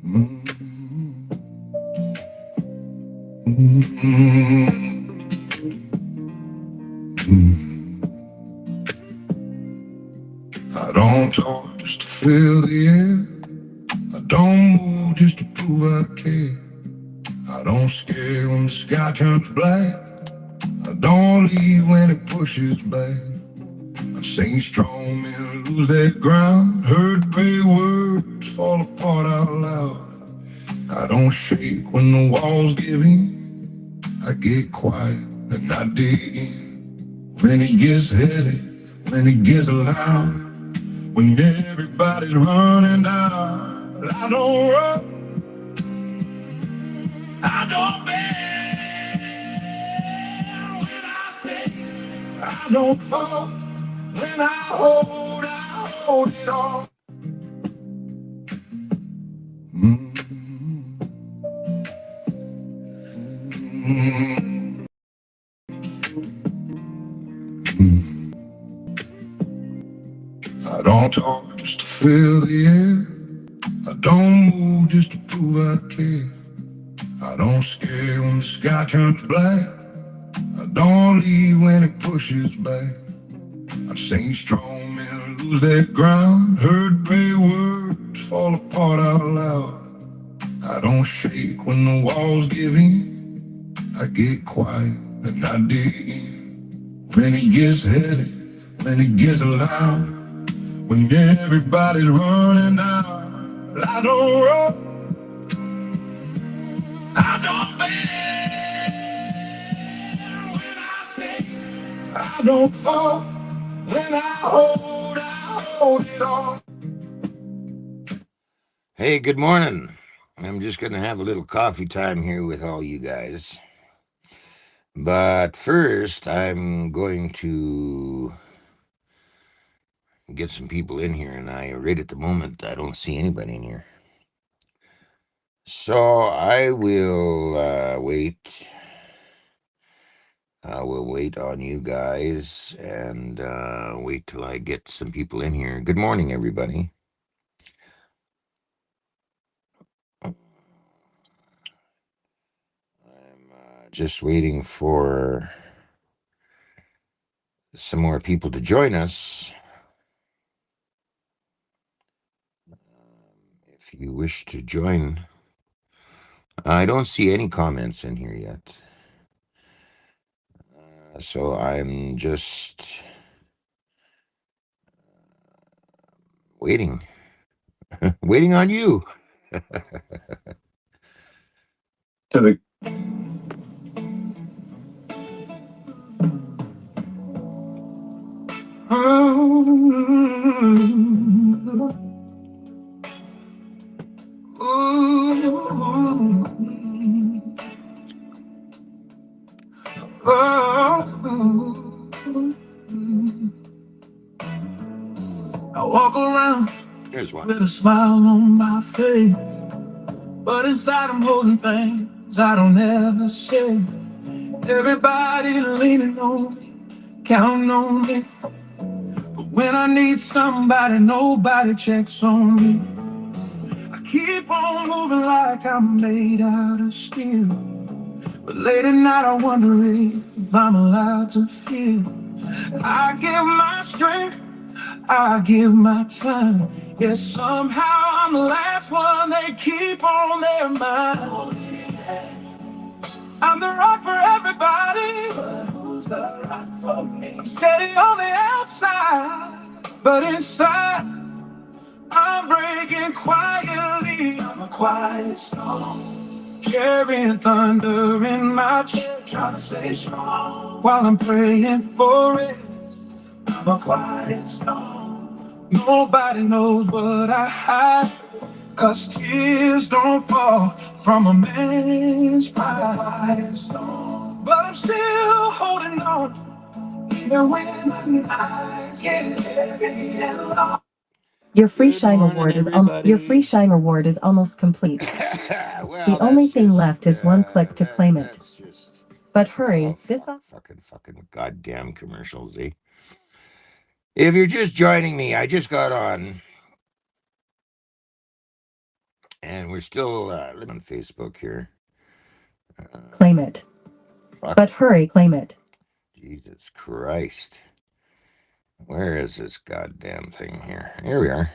I don't talk just to fill the air. I don't move just to prove I care. I don't scare when the sky turns black. I don't leave when it pushes back. I've seen strong men lose their ground, heard brave words fall apart out loud. I don't shake when the walls give in. I get quiet and I dig in. When it gets heavy, when it gets loud, when everybody's running out, I don't run, I don't bend. When I stay, I don't fall. When I hold it all. I don't talk just to fill the air. I don't move just to prove I care. I don't scare when the sky turns black. I don't leave when it pushes back. I've seen strong men lose their ground, heard brave words fall apart out loud. I don't shake when the walls give in. I get quiet and I dig in. When it gets heavy, when it gets loud, when everybody's running out, I don't run, I don't bend. When I stay, I don't fall. When I hold it all. Hey, good morning. I'm just going to have a little coffee time here with all you guys. But first, I'm going to get some people in here, and right at the moment, I don't see anybody in here. So I will wait. I will wait on you guys and wait till I get some people in here. Good morning, everybody. I'm just waiting for some more people to join us. If you wish to join, I don't see any comments in here yet. So I'm just waiting. Waiting on you. To the I walk around with a smile on my face, but inside I'm holding things I don't ever say. Everybody leaning on me, counting on me, but when I need somebody, nobody checks on me. I keep on moving like I'm made out of steel, but late at night I wonder if I'm allowed to feel. I give my strength, I give my time, yet somehow I'm the last one they keep on their mind. I'm the rock for everybody, but who's the rock for me? I'm steady on the outside, but inside I'm breaking quietly. I'm a quiet storm, carrying thunder in my chest, trying to stay strong while I'm praying for it. I'm a quiet storm, nobody knows what I hide, 'cause tears don't fall from a man's pride. But I'm still holding on, even when the nights get heavy and long. Your free shine reward is almost complete. Well, The only thing left is one click to claim it. But hurry, fucking goddamn commercials, eh? If you're just joining me, I just got on And we're still living on Facebook here. Claim it. Fuck. But hurry, claim it. Jesus Christ. Where is this goddamn thing here? Here we are.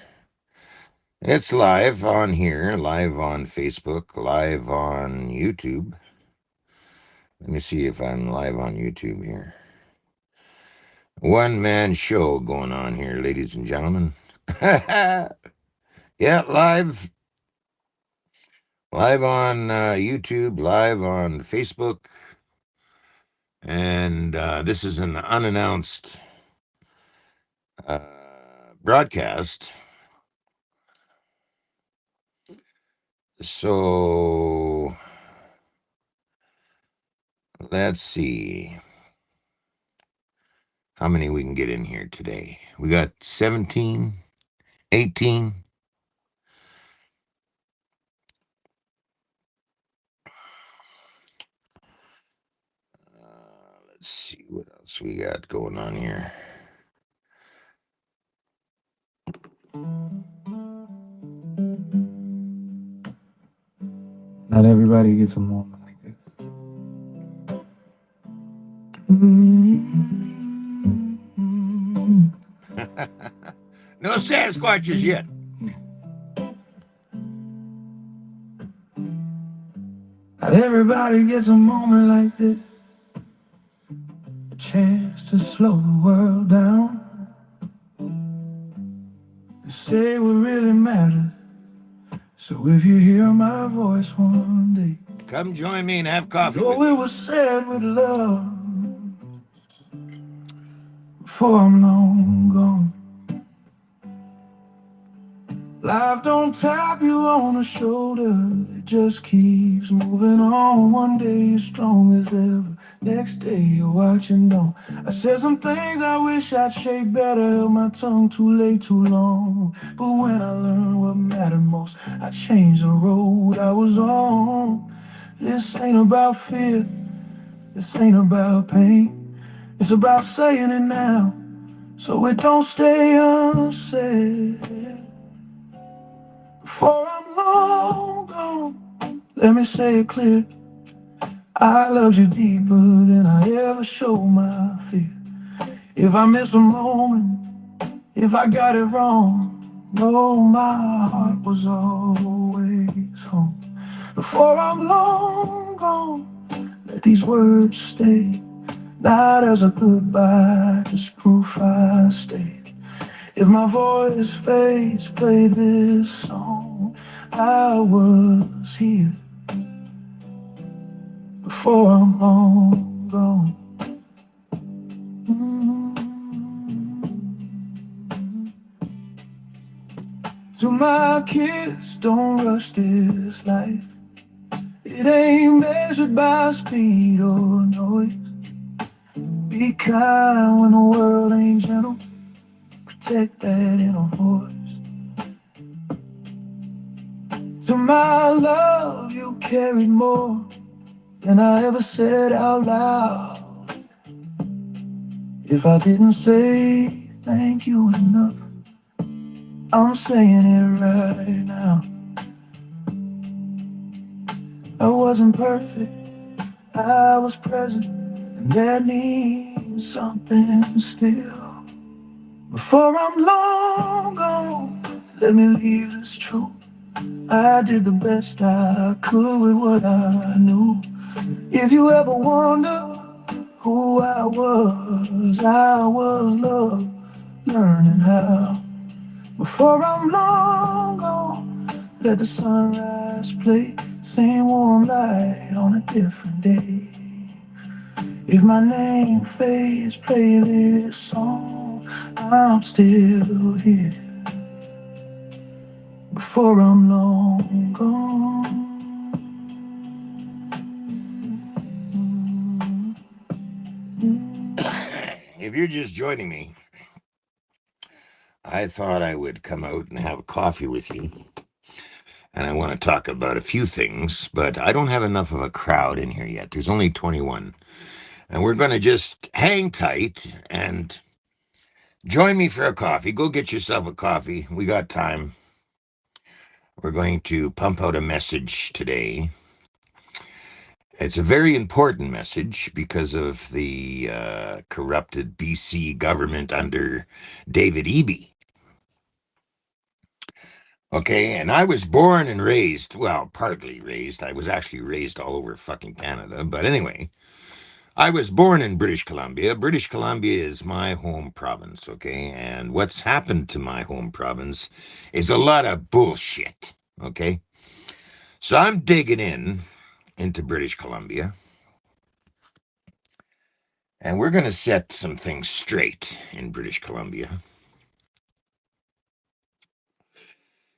It's live on here, live on Facebook, live on YouTube. Let me see if I'm live on YouTube here. One man show going on here, ladies and gentlemen. Yeah, live. Live on YouTube, live on Facebook. And this is an unannounced broadcast. So let's see how many we can get in here today. We got 17, 18. Let's see what else we got going on here. Not everybody gets a moment like this. No Sasquatches yet. Not everybody gets a moment like this. A chance to slow the world down. To say what really matters. So if you hear my voice one day, come join me and have coffee though with it me. was said with love, before I'm long gone. Life don't tap you on the shoulder, it just keeps moving on. One day you're strong as ever, next day you're watching dawn. I said some things I wish I'd shaped better, held my tongue too late, too long. But when I learned what mattered most, I changed the road I was on. This ain't about fear, this ain't about pain. It's about saying it now, so it don't stay unsaid. Before I'm long gone, let me say it clear. I loved you deeper than I ever showed my fear. If I missed a moment, if I got it wrong, no, my heart was always home. Before I'm long gone, let these words stay. Not as a goodbye, just proof I stayed. If my voice fades, play this song. I was here before I'm long gone. Mm-hmm. To my kids, don't rush this life. It ain't measured by speed or noise. Be kind when the world ain't gentle. Protect that inner voice. To my love, you carried more than I ever said out loud. If I didn't say thank you enough, I'm saying it right now. I wasn't perfect, I was present, and that means something still. Before I'm long gone, let me leave this truth. I did the best I could with what I knew. If you ever wonder who I was love, learning how. Before I'm long gone, let the sunrise play, same warm light on a different day. If my name fades, play this song, I'm still here. Before I'm long gone. If you're just joining me, I thought I would come out and have coffee with you. And I want to talk about a few things, but I don't have enough of a crowd in here yet. There's only 21. And we're going to just hang tight and join me for a coffee. Go get yourself a coffee. We got time. We're going to pump out a message today. It's a very important message because of the corrupted BC government under David Eby. Okay, and I was born and raised, well, partly raised. I was actually raised all over fucking Canada. But anyway, I was born in British Columbia. British Columbia is my home province, okay? And what's happened to my home province is a lot of bullshit, okay? So I'm digging into British Columbia. And we're going to set some things straight in British Columbia.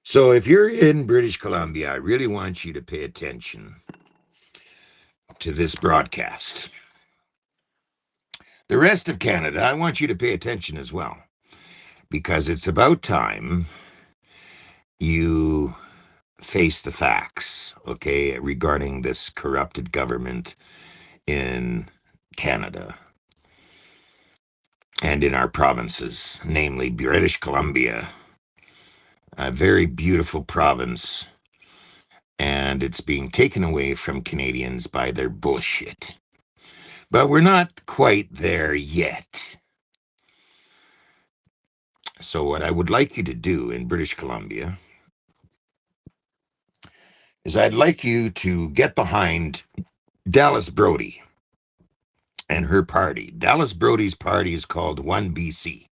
So if you're in British Columbia, I really want you to pay attention to this broadcast. The rest of Canada, I want you to pay attention as well, because it's about time you face the facts, okay, regarding this corrupted government in Canada and in our provinces, namely British Columbia, a very beautiful province, and it's being taken away from Canadians by their bullshit. But we're not quite there yet. So what I would like you to do in British Columbia is I'd like you to get behind Dallas Brody and her party. Dallas Brody's party is called 1BC.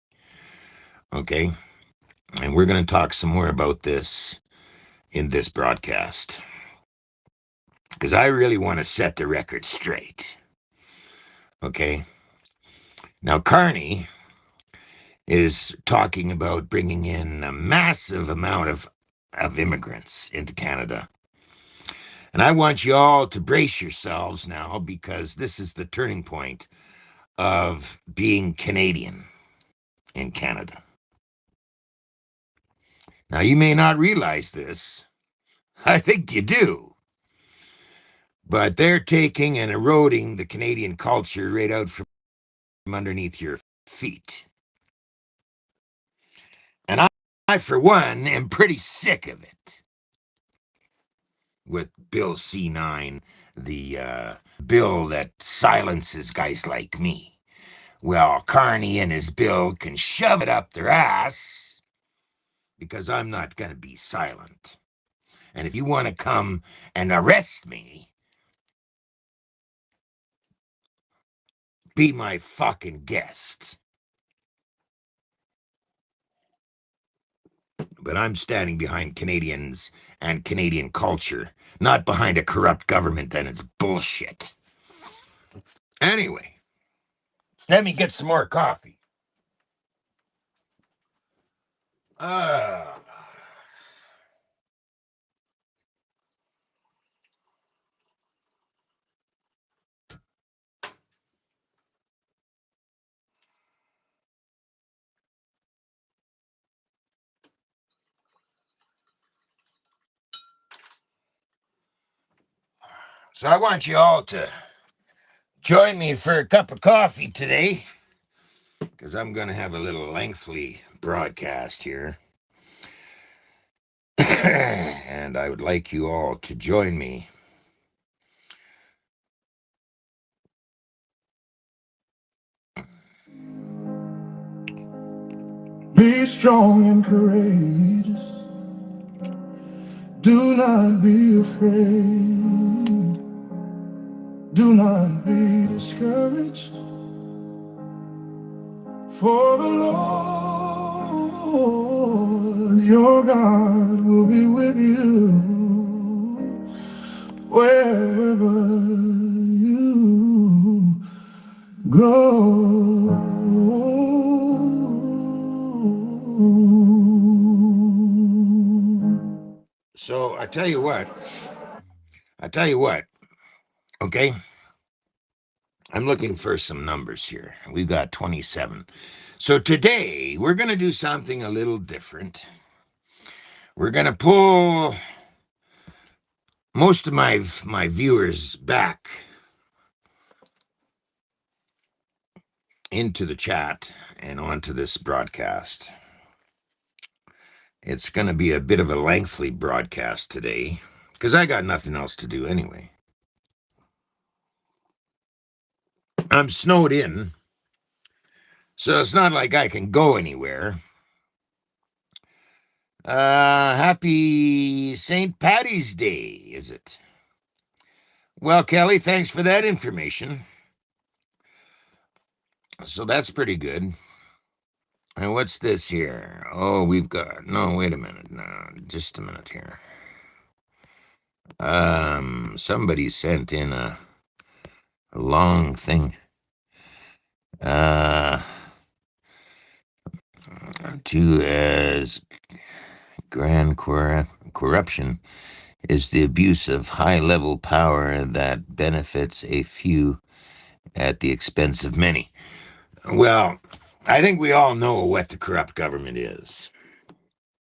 Okay? And we're going to talk some more about this in this broadcast, because I really want to set the record straight. Okay? Now, Carney is talking about bringing in a massive amount of immigrants into Canada. And I want you all to brace yourselves now, because this is the turning point of being Canadian in Canada. Now, you may not realize this. I think you do. But they're taking and eroding the Canadian culture right out from underneath your feet. And I, for one, am pretty sick of it. With Bill C9, the bill that silences guys like me. Well, Carney and his bill can shove it up their ass, because I'm not going to be silent. And if you want to come and arrest me, be my fucking guest. But I'm standing behind Canadians and Canadian culture, not behind a corrupt government and its bullshit. Anyway, let me get some more coffee. So I want you all to join me for a cup of coffee today, because I'm going to have a little lengthy broadcast here. And I would like you all to join me. Be strong and courageous. Do not be afraid. Do not be discouraged. For the Lord your God will be with you wherever you go. So I tell you what, okay? I'm looking for some numbers here. We've got 27. So today we're going to do something a little different. We're going to pull most of my viewers back into the chat and onto this broadcast. It's going to be a bit of a lengthy broadcast today because I got nothing else to do anyway. I'm snowed in, so it's not like I can go anywhere. Happy St. Patty's Day, is it? Well, Kelly, thanks for that information. So that's pretty good. And what's this here? Oh, we've got, no, wait a minute. No, just a minute here. Somebody sent in a long thing. To as grand corruption is the abuse of high-level power that benefits a few at the expense of many. Well, I think we all know what the corrupt government is.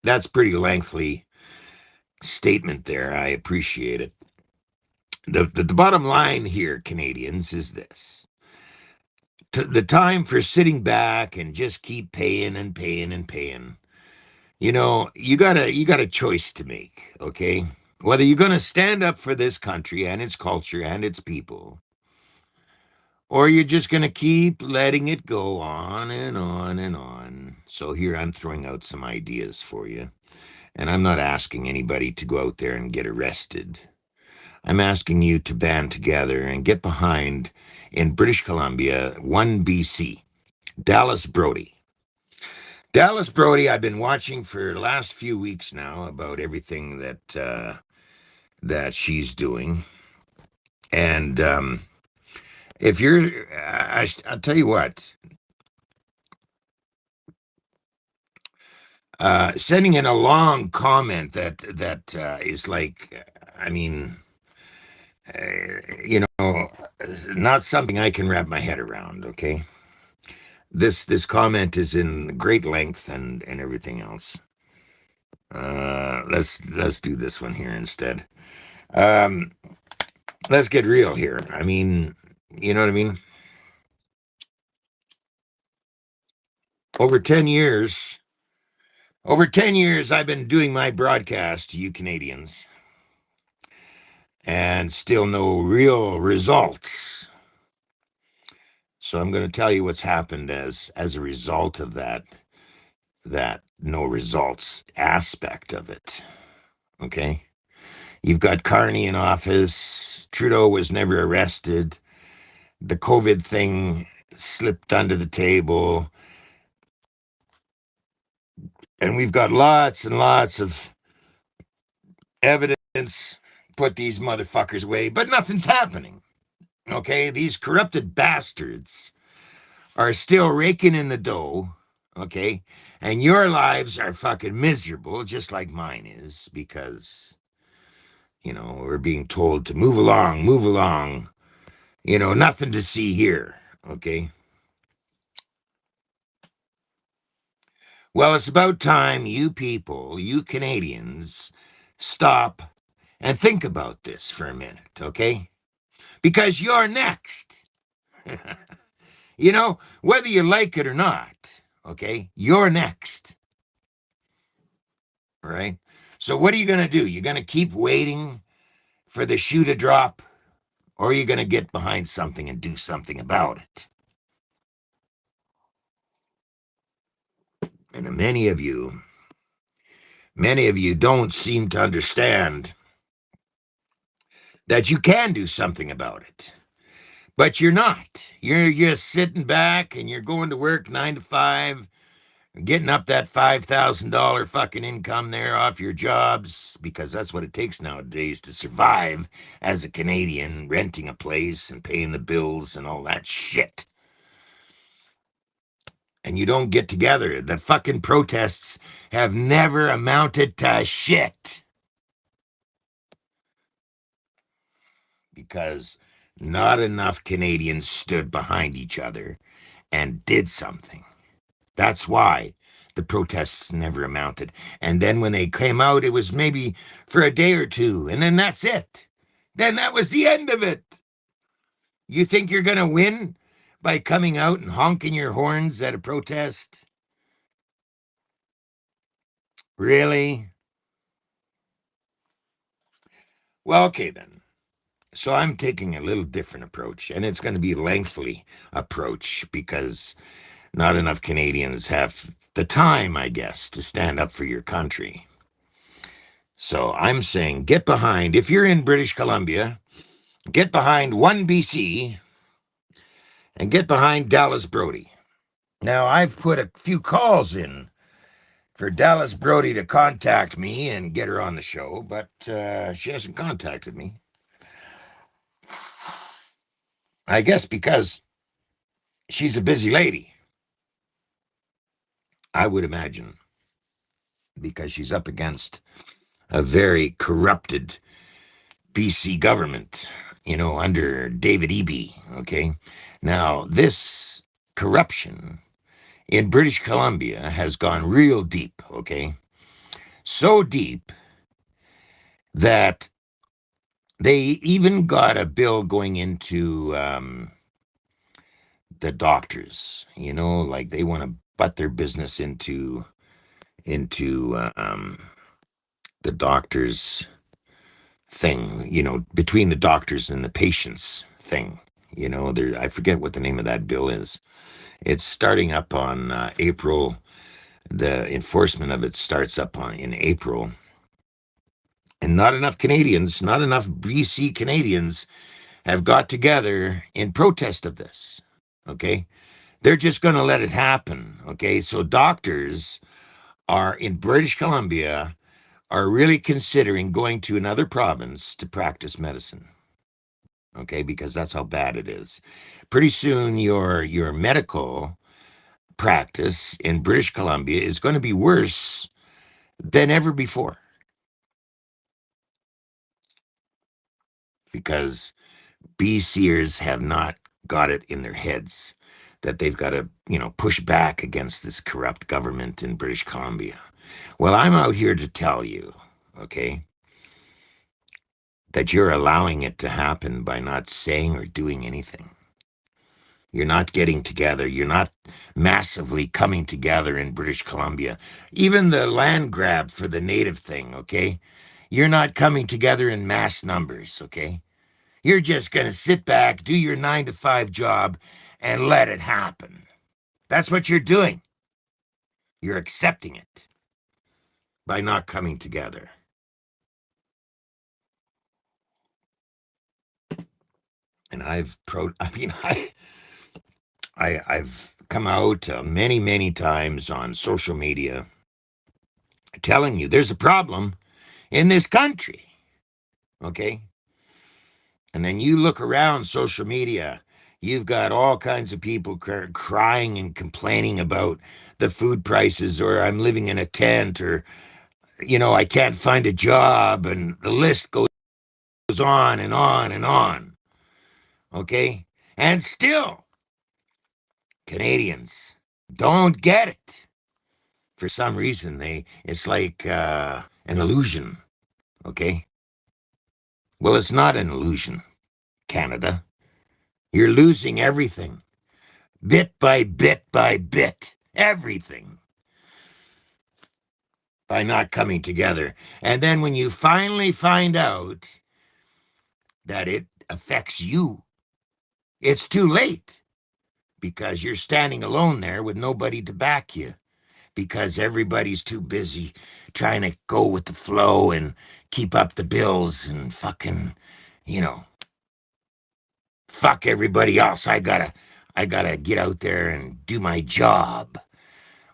That's pretty lengthy statement there. I appreciate it. The bottom line here, Canadians, is this. The time for sitting back and just keep paying and paying and paying. You know, you got a choice to make, okay? Whether you're going to stand up for this country and its culture and its people, or you're just going to keep letting it go on and on and on. So here I'm throwing out some ideas for you. And I'm not asking anybody to go out there and get arrested. I'm asking you to band together and get behind, in British Columbia, 1 BC, Dallas Brody. Dallas Brody, I've been watching for the last few weeks now about everything that she's doing. And if you're, I'll tell you what, sending in a long comment that is like, I mean, you know, not something I can wrap my head around. Okay, this comment is in great length and everything else. Let's do this one here instead. Um, let's get real here. I mean, you know what I mean? Over 10 years, over 10 years, I've been doing my broadcast to you Canadians and still no real results. So I'm going to tell you what's happened as a result of that no results aspect of it. Okay? You've got Carney in office. Trudeau was never arrested. The COVID thing slipped under the table. And we've got lots and lots of evidence put these motherfuckers away, but nothing's happening. Okay? These corrupted bastards are still raking in the dough. Okay? And your lives are fucking miserable, just like mine is, because, you know, we're being told to move along, move along. You know, nothing to see here. Okay? Well, it's about time you people, you Canadians, stop and think about this for a minute, okay? Because you're next. You know, whether you like it or not, okay? You're next. All right? So what are you going to do? You're going to keep waiting for the shoe to drop, or are you going to get behind something and do something about it? And many of you don't seem to understand that you can do something about it. But you're not. You're just sitting back and you're going to work 9 to 5, getting up that $5,000 fucking income there off your jobs, because that's what it takes nowadays to survive as a Canadian, renting a place and paying the bills and all that shit. And you don't get together. The fucking protests have never amounted to shit. Because not enough Canadians stood behind each other and did something. That's why the protests never amounted. And then when they came out, it was maybe for a day or two, and then that's it. Then that was the end of it. You think you're going to win by coming out and honking your horns at a protest? Really? Well, okay then. So I'm taking a little different approach, and it's going to be a lengthy approach because not enough Canadians have the time, I guess, to stand up for your country. So I'm saying get behind, if you're in British Columbia, get behind 1BC and get behind Dallas Brody. Now, I've put a few calls in for Dallas Brody to contact me and get her on the show, but she hasn't contacted me. I guess because she's a busy lady, I would imagine, because she's up against a very corrupted BC government, under David Eby, okay? Now, this corruption in British Columbia has gone real deep, okay? So deep that they even got a bill going into the doctors, like they want to butt their business into the doctors thing, between the doctors and the patients thing. There, I forget what the name of that bill is. It's starting up on April. The enforcement of it starts up in April. And not enough Canadians, not enough BC Canadians have got together in protest of this. Okay. They're just going to let it happen. Okay. So doctors are in British Columbia are really considering going to another province to practice medicine. Okay. Because that's how bad it is. Pretty soon your medical practice in British Columbia is going to be worse than ever before. Because BCers have not got it in their heads that they've got to, push back against this corrupt government in British Columbia. Well, I'm out here to tell you, okay, that you're allowing it to happen by not saying or doing anything. You're not getting together. You're not massively coming together in British Columbia. Even the land grab for the native thing, okay? You're not coming together in mass numbers, okay? You're just going to sit back, do your 9 to 5 job, and let it happen. That's what you're doing. You're accepting it by not coming together. And I've come out many, many times on social media telling you there's a problem in this country, okay? And then you look around social media, you've got all kinds of people crying and complaining about the food prices, or I'm living in a tent, or, I can't find a job, and the list goes on and on and on, okay? And still, Canadians don't get it. For some reason, it's like an illusion, okay? Well, it's not an illusion, Canada. You're losing everything. Bit by bit by bit, everything, by not coming together. And then when you finally find out that it affects you, it's too late, because you're standing alone there with nobody to back you, because everybody's too busy trying to go with the flow and keep up the bills and fucking, fuck everybody else. I gotta get out there and do my job,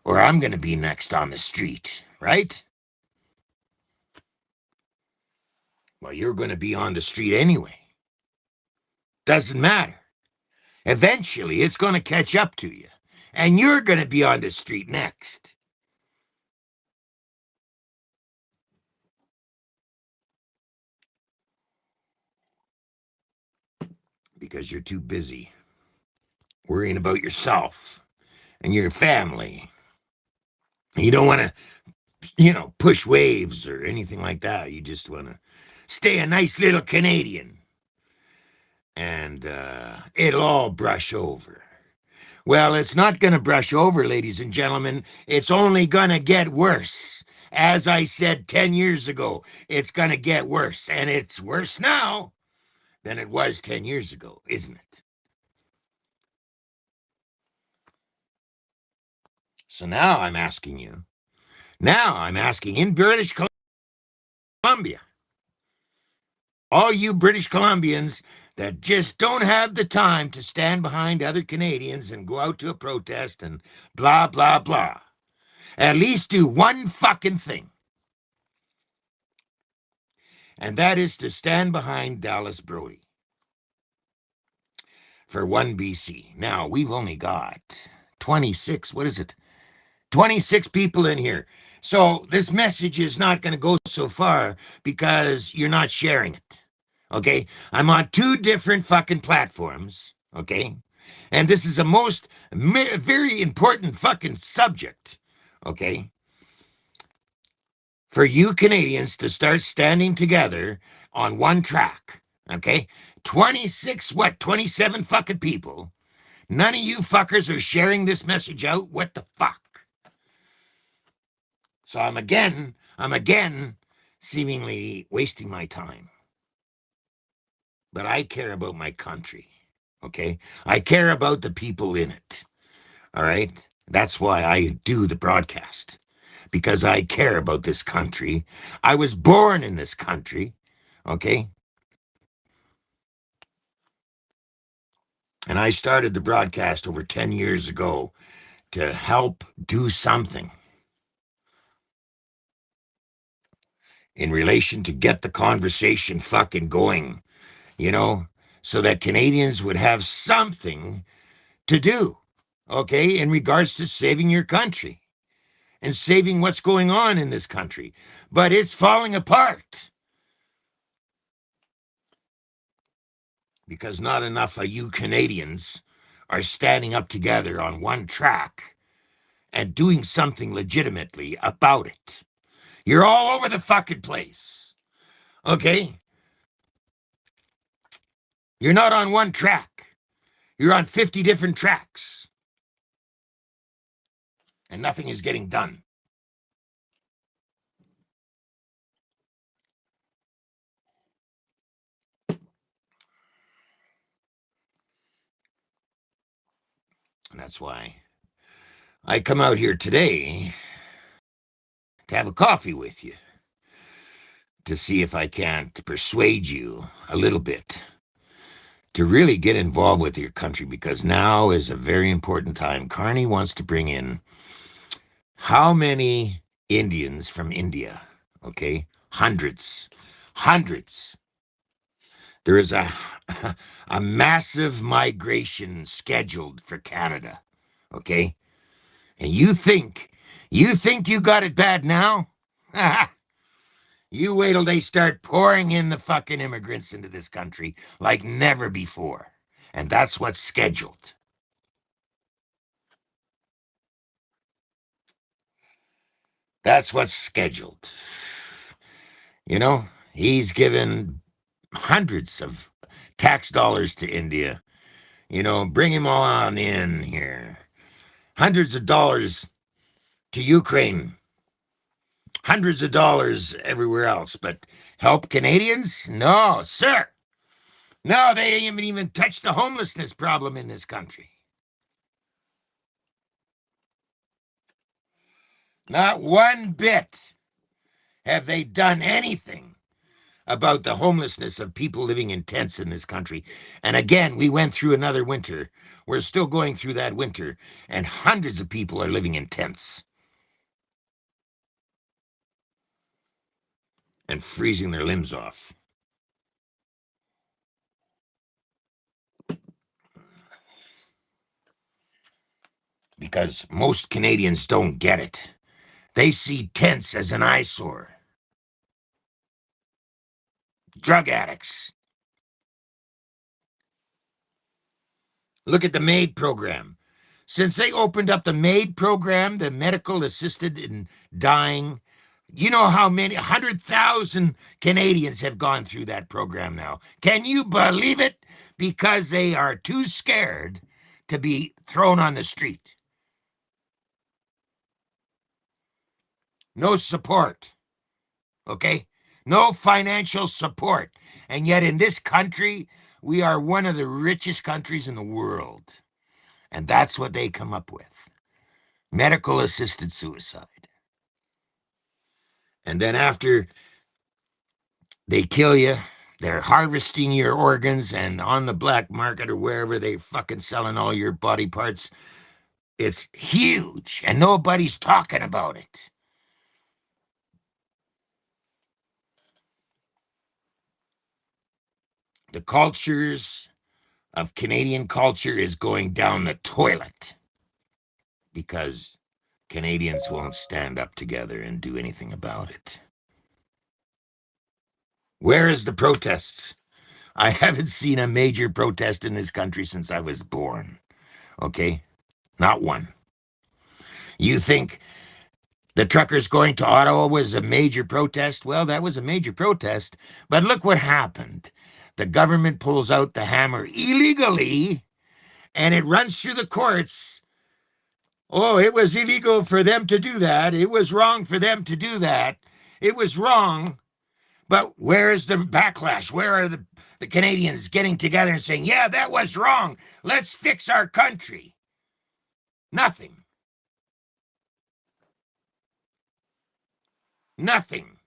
or I'm gonna be next on the street, right? Well, you're gonna be on the street anyway. Doesn't matter. Eventually, it's gonna catch up to you, and you're gonna be on the street next. Because you're too busy worrying about yourself and your family. You don't want to, push waves or anything like that. You just want to stay a nice little Canadian, and it'll all brush over. Well, it's not going to brush over, ladies and gentlemen. It's only going to get worse, As I said 10 years ago, it's going to get worse. And it's worse now than it was 10 years ago, isn't it? So now I'm asking you, in British Columbia, all you British Columbians that just don't have the time to stand behind other Canadians and go out to a protest and blah, blah, blah. At least do one fucking thing. And that is to stand behind Dallas Brody for 1BC. Now, we've only got 26, 26 people in here. So this message is not going to go so far because you're not sharing it. Okay? I'm on 2 different fucking platforms. Okay? And this is a very important fucking subject. Okay? For you Canadians to start standing together on one track. Okay? 27 fucking people. None of you fuckers are sharing this message out. What the fuck? So I'm again seemingly wasting my time. But I care about my country, okay? I care about the people in it, all right? That's why I do the broadcast, because I care about this country. I was born in this country, okay? And I started the broadcast over 10 years ago to help do something in relation to get the conversation fucking going, you know, so that Canadians would have something to do, okay, in regards to saving your country and saving what's going on in this country. But it's falling apart because not enough of you Canadians are standing up together on one track and doing something legitimately about it. You're all over the fucking place, okay? You're not on one track. You're on 50 different tracks. And nothing is getting done. And that's why I come out here today to have a coffee with you, to see if I can't persuade you a little bit to really get involved with your country, because now is a very important time. Carney wants to bring in how many Indians from India? Okay, hundreds. There is a a massive migration scheduled for Canada. Okay, and you think you got it bad now? You wait till they start pouring in the fucking immigrants into this country like never before. And that's what's scheduled. That's what's scheduled. You know, he's given hundreds of tax dollars to India. You know, bring him on in here. Hundreds of dollars to Ukraine. Hundreds of dollars everywhere else. But help Canadians? No, sir. No, they haven't even touched the homelessness problem in this country. Not one bit have they done anything about the homelessness of people living in tents in this country. And again, we went through another winter. We're still going through that winter, and hundreds of people are living in tents and freezing their limbs off. Because most Canadians don't get it. They see tents as an eyesore. Drug addicts. Look at the MAID program. Since they opened up the MAID program, the medical assisted in dying, you know how many 100,000 Canadians have gone through that program now. Can you believe it? Because they are too scared to be thrown on the street. No support. Okay? No financial support. And yet in this country, we are one of the richest countries in the world. And that's what they come up with. Medical assisted suicide. And then after they kill you, they're harvesting your organs, and on the black market or wherever they fucking selling all your body parts. It's huge, and nobody's talking about it. The cultures of Canadian culture is going down the toilet because Canadians won't stand up together and do anything about it. Where is the protests? I haven't seen a major protest in this country since I was born. Okay? Not one. You think the truckers going to Ottawa was a major protest? Well, that was a major protest. But look what happened. The government pulls out the hammer illegally, and it runs through the courts. Oh, it was illegal for them to do that. It was wrong for them to do that. It was wrong. But where is the backlash? Where are the Canadians getting together and saying, yeah, that was wrong. Let's fix our country? Nothing. Nothing.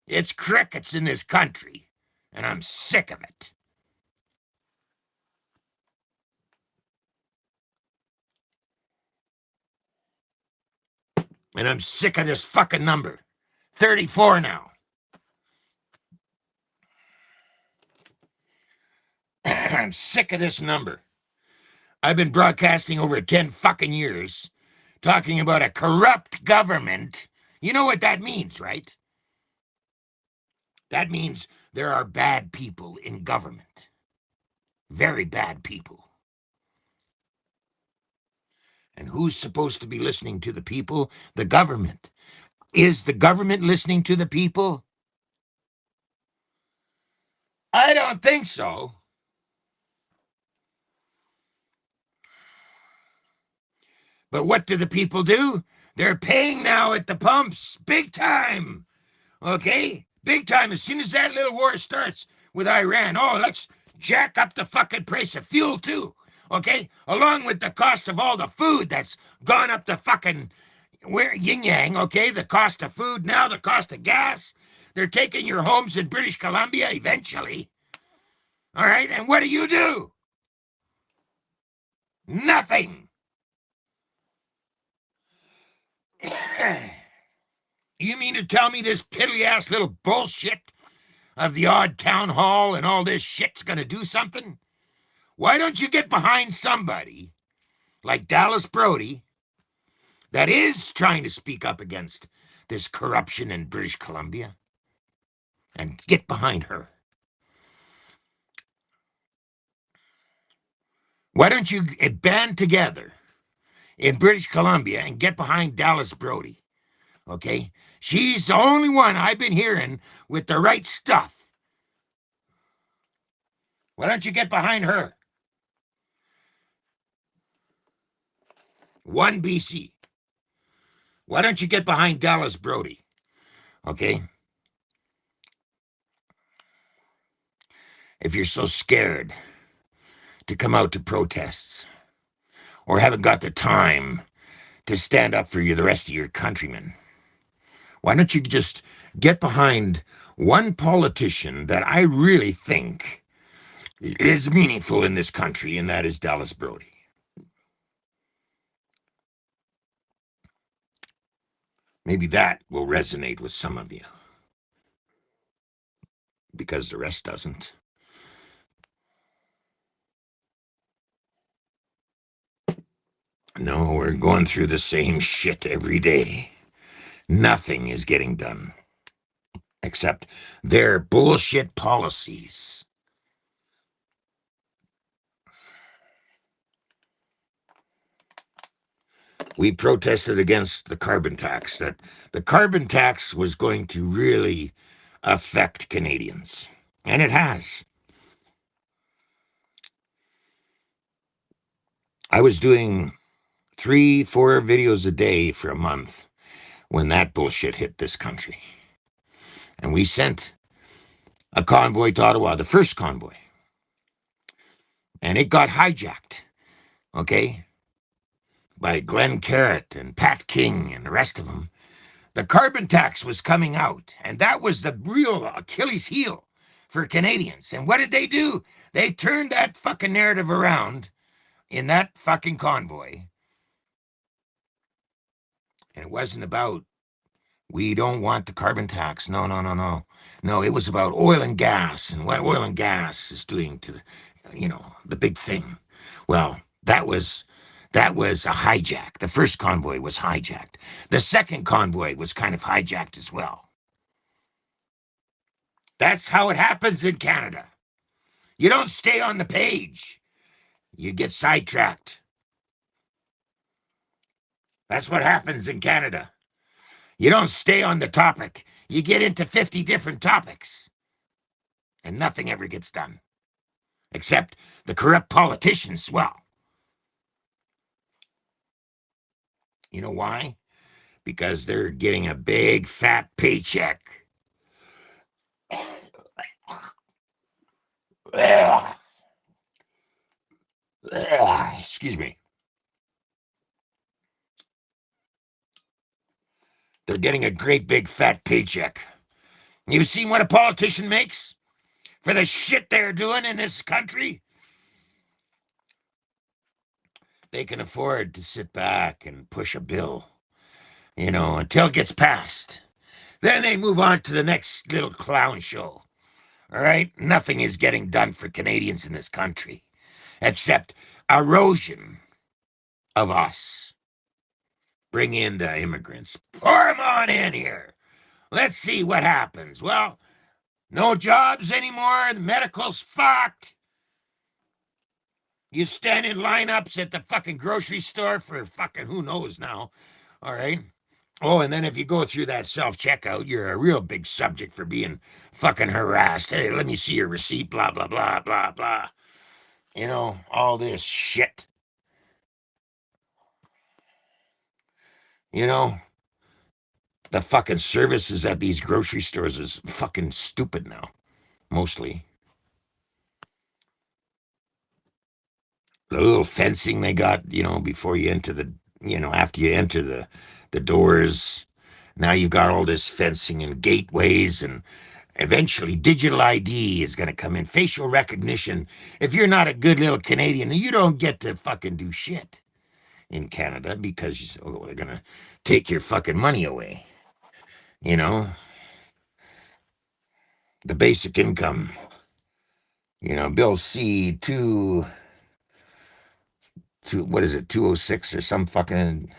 It's crickets in this country, and I'm sick of it. And I'm sick of this fucking number. 34 now. I'm sick of this number. I've been broadcasting over 10 fucking years, talking about a corrupt government. You know what that means, right? That means there are bad people in government. Very bad people. And who's supposed to be listening to the people? The government. Is the government listening to the people? I don't think so. But what do the people do? They're paying now at the pumps, big time. Okay? Big time. As soon as that little war starts with Iran, oh, let's jack up the fucking price of fuel too. Okay? Along with the cost of all the food that's gone up the fucking yin yang, okay? The cost of food, now the cost of gas. They're taking your homes in British Columbia eventually. All right? And what do? Nothing. You mean to tell me this piddly-ass little bullshit of the odd town hall and all this shit's gonna do something? Why don't you get behind somebody like Dallas Brody that is trying to speak up against this corruption in British Columbia and get behind her? Why don't you band together in British Columbia and get behind Dallas Brody? Okay? She's the only one I've been hearing with the right stuff. Why don't you get behind her? One BC. Why don't you get behind Dallas Brody? Okay? If you're so scared to come out to protests or haven't got the time to stand up for you, the rest of your countrymen, why don't you just get behind one politician that I really think is meaningful in this country, and that is Dallas Brody. Maybe that will resonate with some of you, because the rest doesn't. No, we're going through the same shit every day. Nothing is getting done except their bullshit policies. We protested against the carbon tax, that the carbon tax was going to really affect Canadians. And it has. I was doing 3-4 videos a day for a month when that bullshit hit this country. And we sent a convoy to Ottawa, the first convoy. And it got hijacked, okay, by Glenn Carrot and Pat King and the rest of them. The carbon tax was coming out, and that was the real Achilles heel for Canadians. And what did they do? They turned that fucking narrative around in that fucking convoy. And it wasn't about, we don't want the carbon tax. No, no, no, no. No, it was about oil and gas and what oil and gas is doing to, the big thing. Well, that was a hijack. The first convoy was hijacked. The second convoy was kind of hijacked as well. That's how it happens in Canada. You don't stay on the page. You get sidetracked. That's what happens in Canada. You don't stay on the topic. You get into 50 different topics. And nothing ever gets done. Except the corrupt politicians. Well, you know why? Because they're getting a big fat paycheck. Excuse me. They're getting a great big fat paycheck. You seen what a politician makes for the shit they're doing in this country? They can afford to sit back and push a bill, until it gets passed. Then they move on to the next little clown show. All right? Nothing is getting done for Canadians in this country except erosion of us. Bring in the immigrants. Pour them on in here. Let's see what happens. Well, no jobs anymore. The medical's fucked. You stand in lineups at the fucking grocery store for fucking who knows now. All right? Oh, and then if you go through that self-checkout, you're a real big subject for being fucking harassed. Hey, let me see your receipt, blah, blah, blah, blah, blah. All this shit. The fucking services at these grocery stores is fucking stupid now, mostly. The little fencing they got, before you enter after you enter the doors. Now you've got all this fencing and gateways, and eventually digital ID is going to come in. Facial recognition. If you're not a good little Canadian, you don't get to fucking do shit in Canada because they're going to take your fucking money away. The basic income. Bill C what is it, 206 or some fucking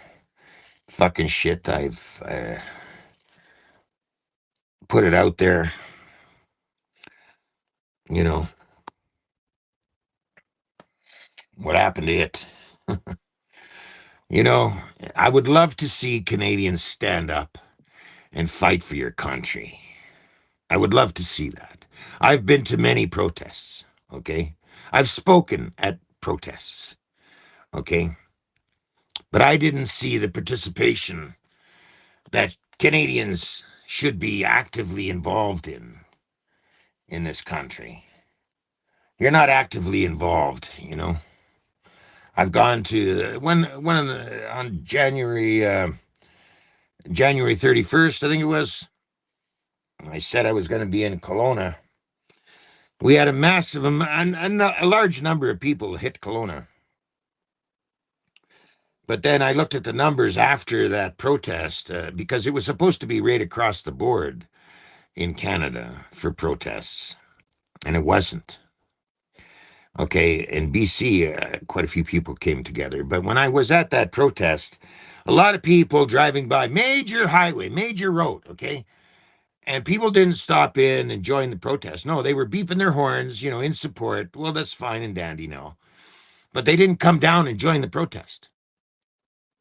shit. I've put it out there. What happened to it? I would love to see Canadians stand up and fight for your country. I would love to see that. I've been to many protests, okay? I've spoken at protests, okay? But I didn't see the participation that Canadians should be actively involved in this country. You're not actively involved, I've gone to on January 31st, I think it was. I said I was going to be in Kelowna. We had a a large number of people hit Kelowna. But then I looked at the numbers after that protest because it was supposed to be right across the board in Canada for protests, and it wasn't. Okay, in BC, quite a few people came together. But when I was at that protest, a lot of people driving by major highway, major road, okay? And people didn't stop in and join the protest. No, they were beeping their horns, in support. Well, that's fine and dandy, no. But they didn't come down and join the protest.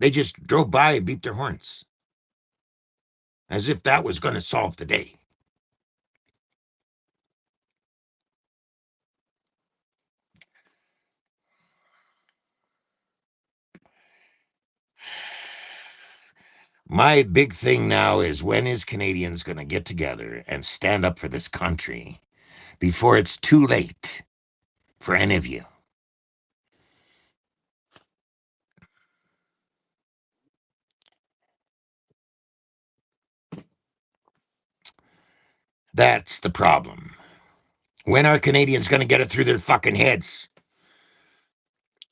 They just drove by and beeped their horns as if that was going to solve the day. My big thing now is, when is Canadians going to get together and stand up for this country before it's too late for any of you? That's the problem. When are Canadians going to get it through their fucking heads?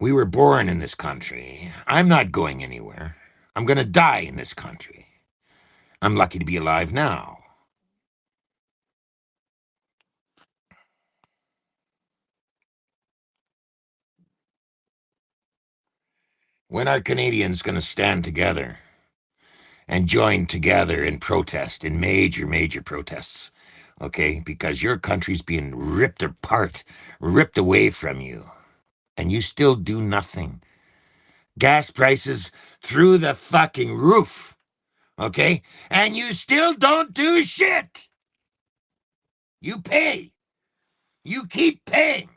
We were born in this country. I'm not going anywhere. I'm going to die in this country. I'm lucky to be alive now. When are Canadians going to stand together and join together in protest, in major, major protests? Okay? Because your country's being ripped apart, ripped away from you, and you still do nothing. Gas prices through the fucking roof. Okay? And you still don't do shit. You pay. You keep paying.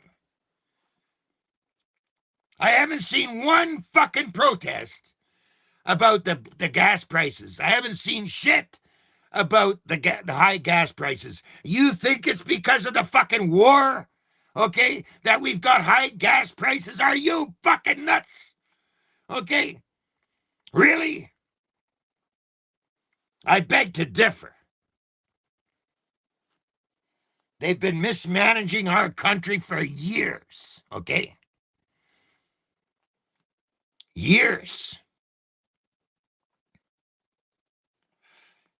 I haven't seen one fucking protest about the gas prices. I haven't seen shit about the high gas prices. You think it's because of the fucking war? Okay? That we've got high gas prices? Are you fucking nuts? Okay? Really? I beg to differ. They've been mismanaging our country for years, okay? Years.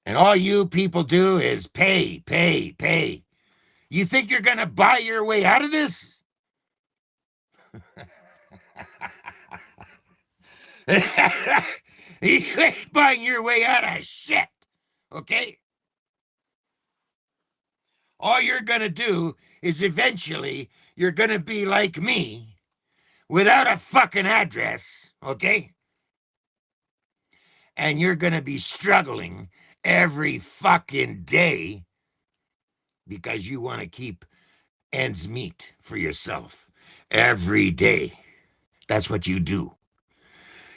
And all you people do is pay, pay, pay. You think you're going to buy your way out of this? You ain't buying your way out of shit, okay? All you're going to do is eventually you're going to be like me without a fucking address, okay? And you're going to be struggling every fucking day because you want to keep ends meet for yourself every day. That's what you do.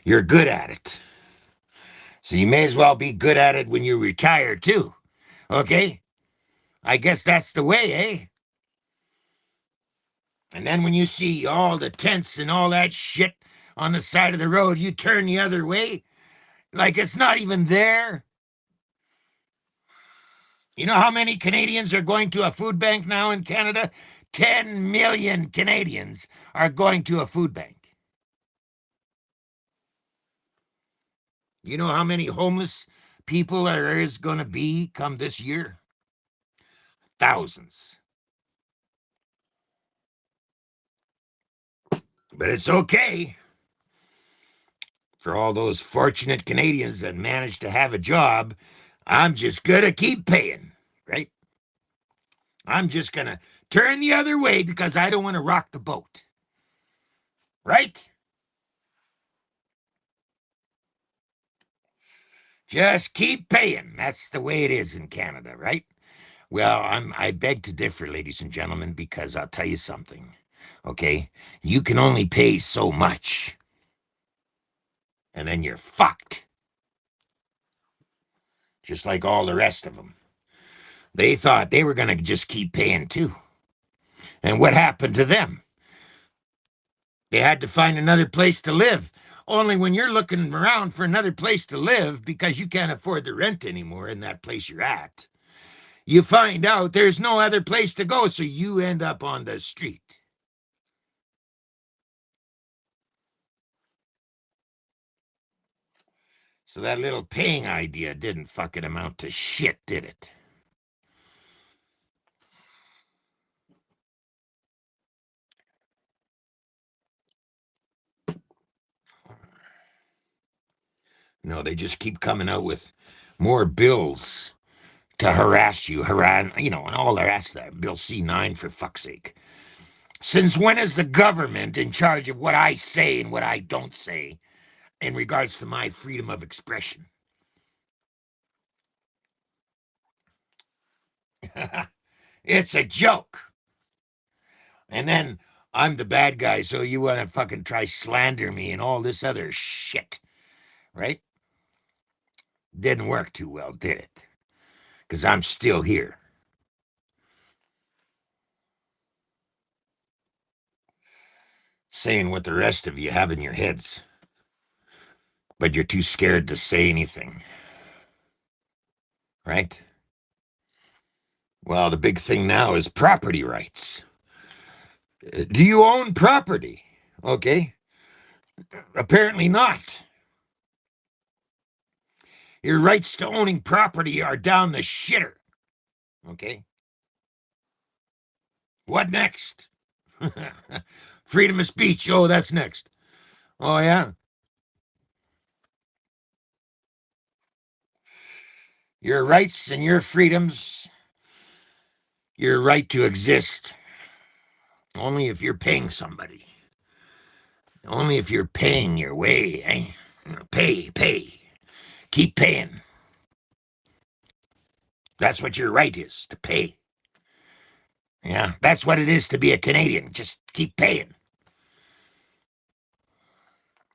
You're good at it. So you may as well be good at it when you retire too, okay? I guess that's the way, eh? And then when you see all the tents and all that shit on the side of the road, you turn the other way like it's not even there. You know how many Canadians are going to a food bank now in Canada? 10 million Canadians are going to a food bank. You know how many homeless people there is going to be come this year? Thousands. But it's okay for all those fortunate Canadians that managed to have a job. I'm just going to keep paying, right? I'm just going to turn the other way because I don't want to rock the boat, right? Just keep paying. That's the way it is in Canada, right? Well, I beg to differ, ladies and gentlemen, because I'll tell you something, okay? You can only pay so much, and then you're fucked. Just like all the rest of them. They thought they were going to just keep paying too. And what happened to them? They had to find another place to live. Only when you're looking around for another place to live because you can't afford the rent anymore in that place you're at, you find out there's no other place to go, so you end up on the street. So that little paying idea didn't fucking amount to shit, did it? No, they just keep coming out with more bills to harass you, and all the rest of that. Bill C9, for fuck's sake. Since when is the government in charge of what I say and what I don't say in regards to my freedom of expression? It's a joke. And then I'm the bad guy, so you want to fucking try slander me and all this other shit, right? Didn't work too well, did it? Because I'm still here. Saying what the rest of you have in your heads. But you're too scared to say anything. Right? Well, the big thing now is property rights. Do you own property? Okay. Apparently not. Your rights to owning property are down the shitter. Okay. What next? Freedom of speech. Oh, that's next. Oh, yeah. Your rights and your freedoms, your right to exist, only if you're paying somebody. Only if you're paying your way, eh? Pay. Keep paying. That's what your right is, to pay. Yeah, that's what it is to be a Canadian. Just keep paying.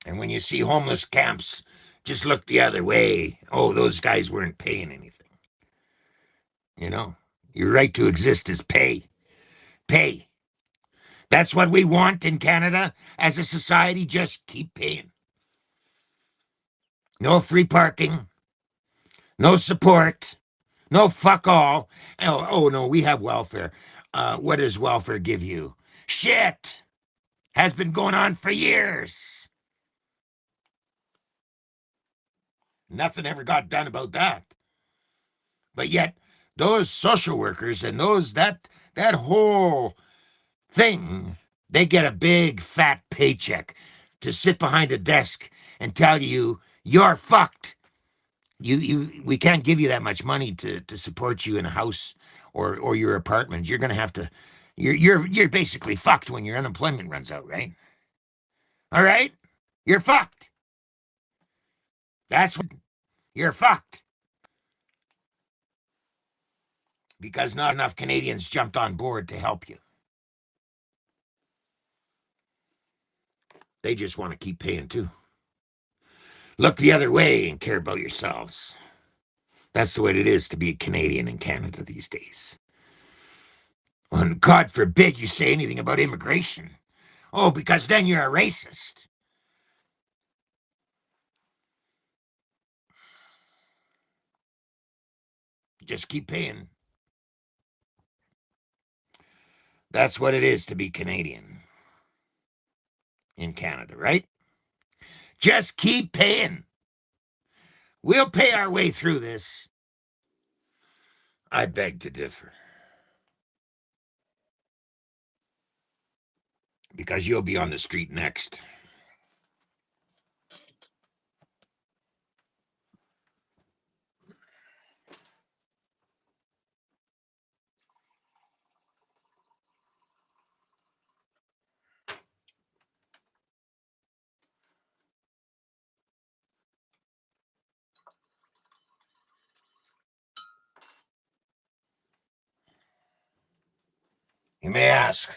And when you see homeless camps, just look the other way. Oh, those guys weren't paying anything. You know, your right to exist is pay. Pay. That's what we want in Canada as a society. Just keep paying. No free parking. No support. No fuck all. Oh no, we have welfare. What does welfare give you? Shit. Has been going on for years. Nothing ever got done about that. But yet, those social workers and that whole thing, they get a big fat paycheck to sit behind a desk and tell you you're fucked. We can't give you that much money to support you in a house or your apartment. You're gonna have to you're basically fucked when your unemployment runs out, right? All right? You're fucked. That's what you're fucked. Because not enough Canadians jumped on board to help you. They just want to keep paying too. Look the other way and care about yourselves. That's the way it is to be a Canadian in Canada these days. And God forbid you say anything about immigration. Oh, because then you're a racist. Just keep paying. That's what it is to be Canadian in Canada, right? Just keep paying. We'll pay our way through this. I beg to differ. Because you'll be on the street next. You may ask,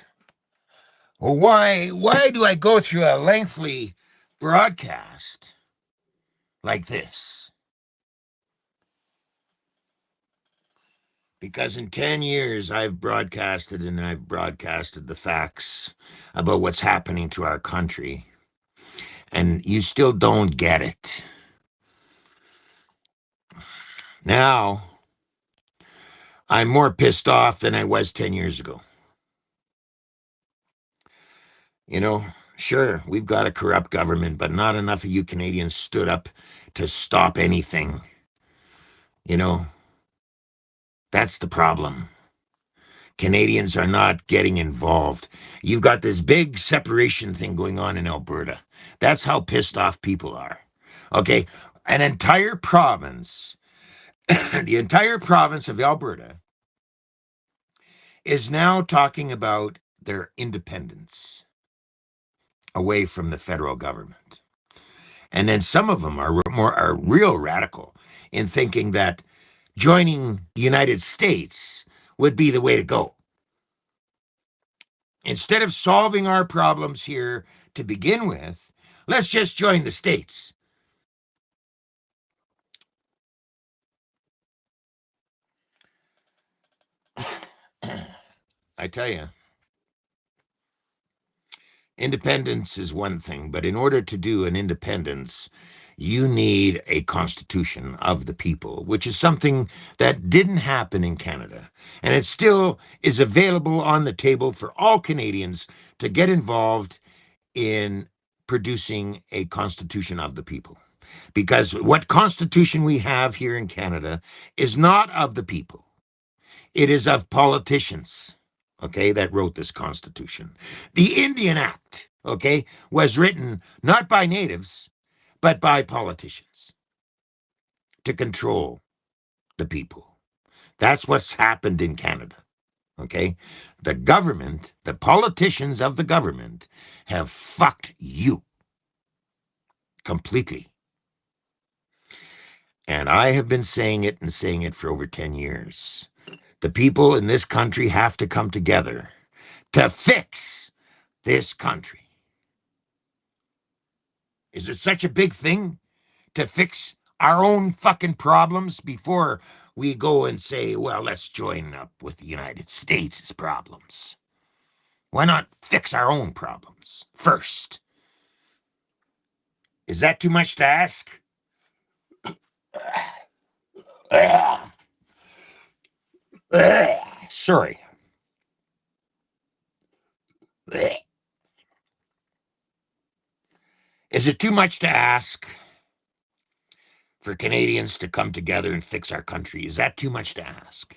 well, why do I go through a lengthy broadcast like this? Because in 10 years, I've broadcasted the facts about what's happening to our country. And you still don't get it. Now, I'm more pissed off than I was 10 years ago. You know, sure, we've got a corrupt government, but not enough of you Canadians stood up to stop anything. You know, that's the problem. Canadians are not getting involved. You've got this big separation thing going on in Alberta. That's how pissed off people are. Okay, an entire province, the entire province of Alberta, is now talking about their independence away from the federal government. And then some of them are real radical in thinking that joining the United States would be the way to go. Instead of solving our problems here to begin with, let's just join the States. I tell you, independence is one thing, but in order to do an independence, you need a constitution of the people, which is something that didn't happen in Canada. And it still is available on the table for all Canadians to get involved in producing a constitution of the people. Because what constitution we have here in Canada is not of the people. It is of politicians, okay, that wrote this Constitution. The Indian Act, okay, was written not by natives, but by politicians to control the people. That's what's happened in Canada, okay? The government, the politicians of the government have fucked you completely. And I have been saying it and saying it for over 10 years. The people in this country have to come together to fix this country. Is it such a big thing to fix our own fucking problems before we go and say, well, let's join up with the United States' problems? Why not fix our own problems first? Is that too much to ask? Sorry. Is it too much to ask for Canadians to come together and fix our country? Is that too much to ask?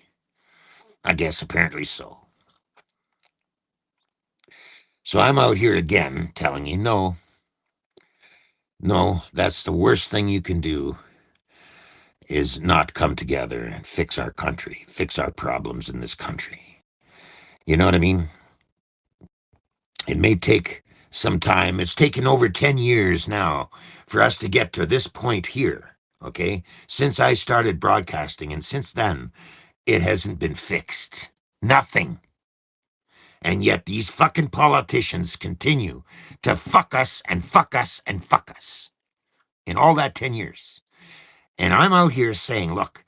I guess apparently so. So I'm out here again telling you, no, that's the worst thing you can do is not come together and fix our country, fix our problems in this country. You know what I mean? It may take some time. It's taken over 10 years now for us to get to this point here, okay? Since I started broadcasting, and since then, it hasn't been fixed. Nothing. And yet these fucking politicians continue to fuck us and fuck us and fuck us in all that 10 years. And I'm out here saying, look,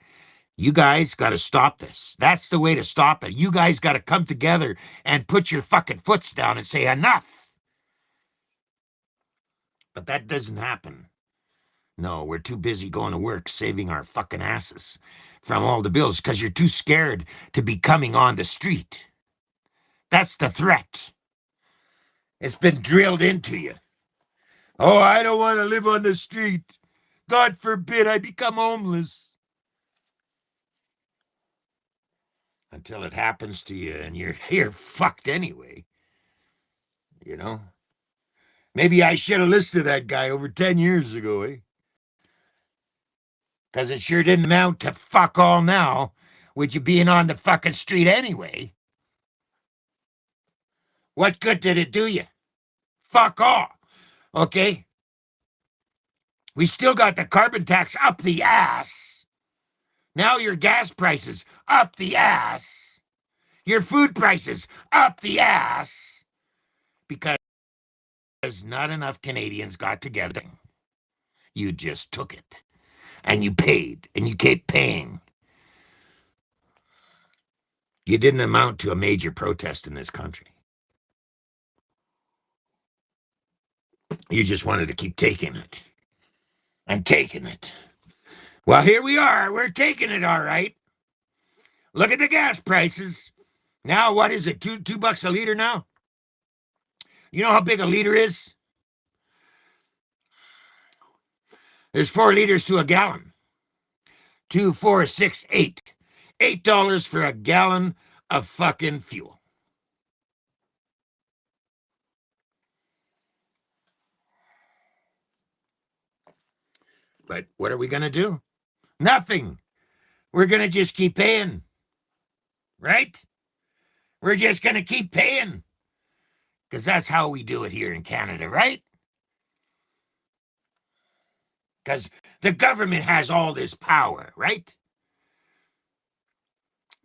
you guys got to stop this. That's the way to stop it. You guys got to come together and put your fucking foots down and say enough. But that doesn't happen. No, we're too busy going to work, saving our fucking asses from all the bills because you're too scared to be coming on the street. That's the threat. It's been drilled into you. Oh, I don't want to live on the street. God forbid I become homeless. Until it happens to you and you're fucked anyway. You know? Maybe I should have listened to that guy over 10 years ago, eh? Because it sure didn't amount to fuck all now, with you being on the fucking street anyway. What good did it do you? Fuck all. Okay? We still got the carbon tax up the ass. Now your gas prices up the ass. Your food prices up the ass. Because not enough Canadians got together. You just took it. And you paid. And you kept paying. You didn't amount to a major protest in this country. You just wanted to keep taking it. And taking it. Well, here we are. We're taking it, all right. Look at the gas prices. Now, what is it? $2 a liter now? You know how big a liter is? There's 4 liters to a gallon. 2, 4, 6, 8. $8 for a gallon of fucking fuel. But what are we going to do? Nothing. We're going to just keep paying. Right? We're just going to keep paying. Because that's how we do it here in Canada, right? Because the government has all this power, right?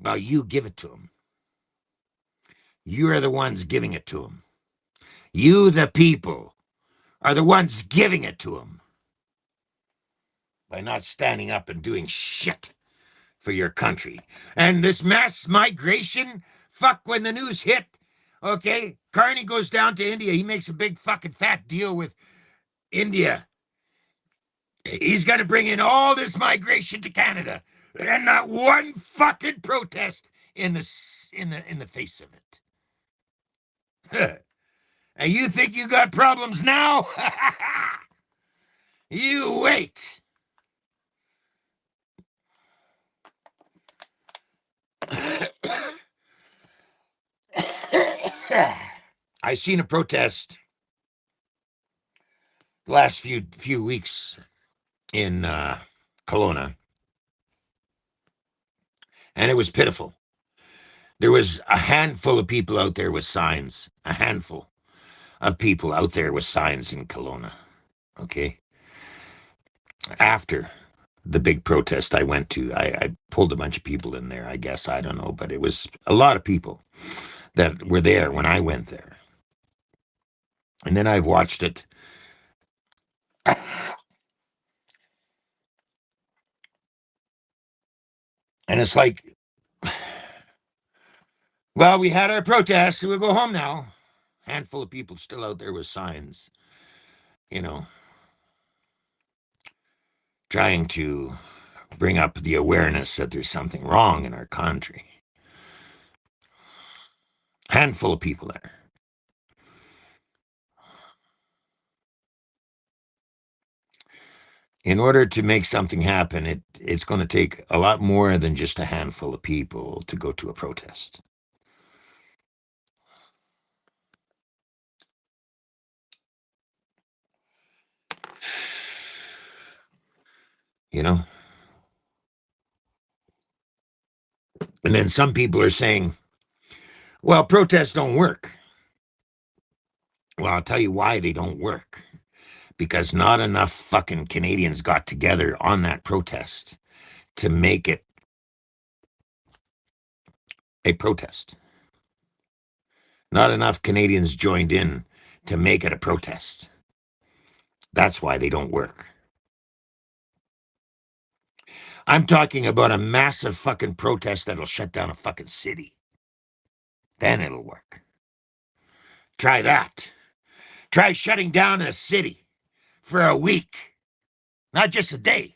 Well, you give it to them. You are the ones giving it to them. You, the people, are the ones giving it to them. By not standing up and doing shit for your country. And this mass migration, fuck, when the news hit, okay, Carney goes down to India. He makes a big fucking fat deal with India. He's going to bring in all this migration to Canada, and not one fucking protest in the face of it. And you think you got problems now? You wait. I seen a protest the last few weeks in Kelowna, and it was pitiful. There was a handful of people out there with signs, a handful of people out there with signs in Kelowna, okay? After the big protest I went to, I pulled a bunch of people in there, I guess, I don't know, but it was a lot of people that were there when I went there. And then I've watched it. And it's like, well, we had our protest, so we'll go home now. Handful of people still out there with signs, you know, trying to bring up the awareness that there's something wrong in our country. Handful of people there. In order to make something happen, it's going to take a lot more than just a handful of people to go to a protest. You know? And then some people are saying, well, protests don't work. Well, I'll tell you why they don't work. Because not enough fucking Canadians got together on that protest to make it a protest. Not enough Canadians joined in to make it a protest. That's why they don't work. I'm talking about a massive fucking protest that'll shut down a fucking city. Then it'll work. Try that. Try shutting down a city for a week. Not just a day.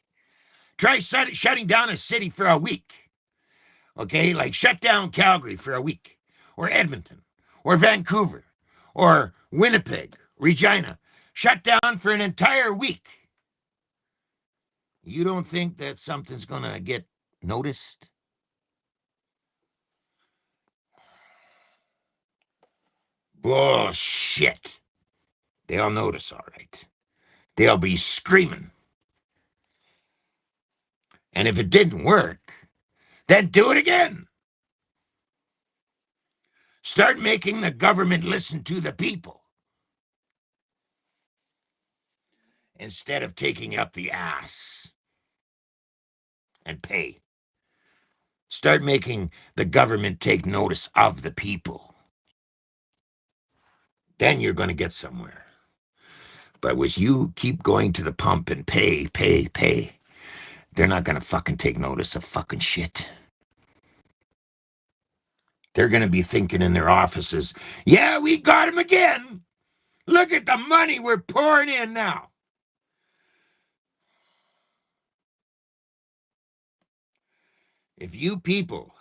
Try shutting down a city for a week. Okay? Like shut down Calgary for a week. Or Edmonton. Or Vancouver. Or Winnipeg. Regina. Shut down for an entire week. You don't think that something's going to get noticed? Bullshit. They'll notice, all right. They'll be screaming. And if it didn't work, then do it again. Start making the government listen to the people instead of taking up the ass and pay. Start making the government take notice of the people. Then you're going to get somewhere. But with you keep going to the pump and pay, they're not going to fucking take notice of fucking shit. They're going to be thinking in their offices, yeah, we got him again. Look at the money we're pouring in now. If you people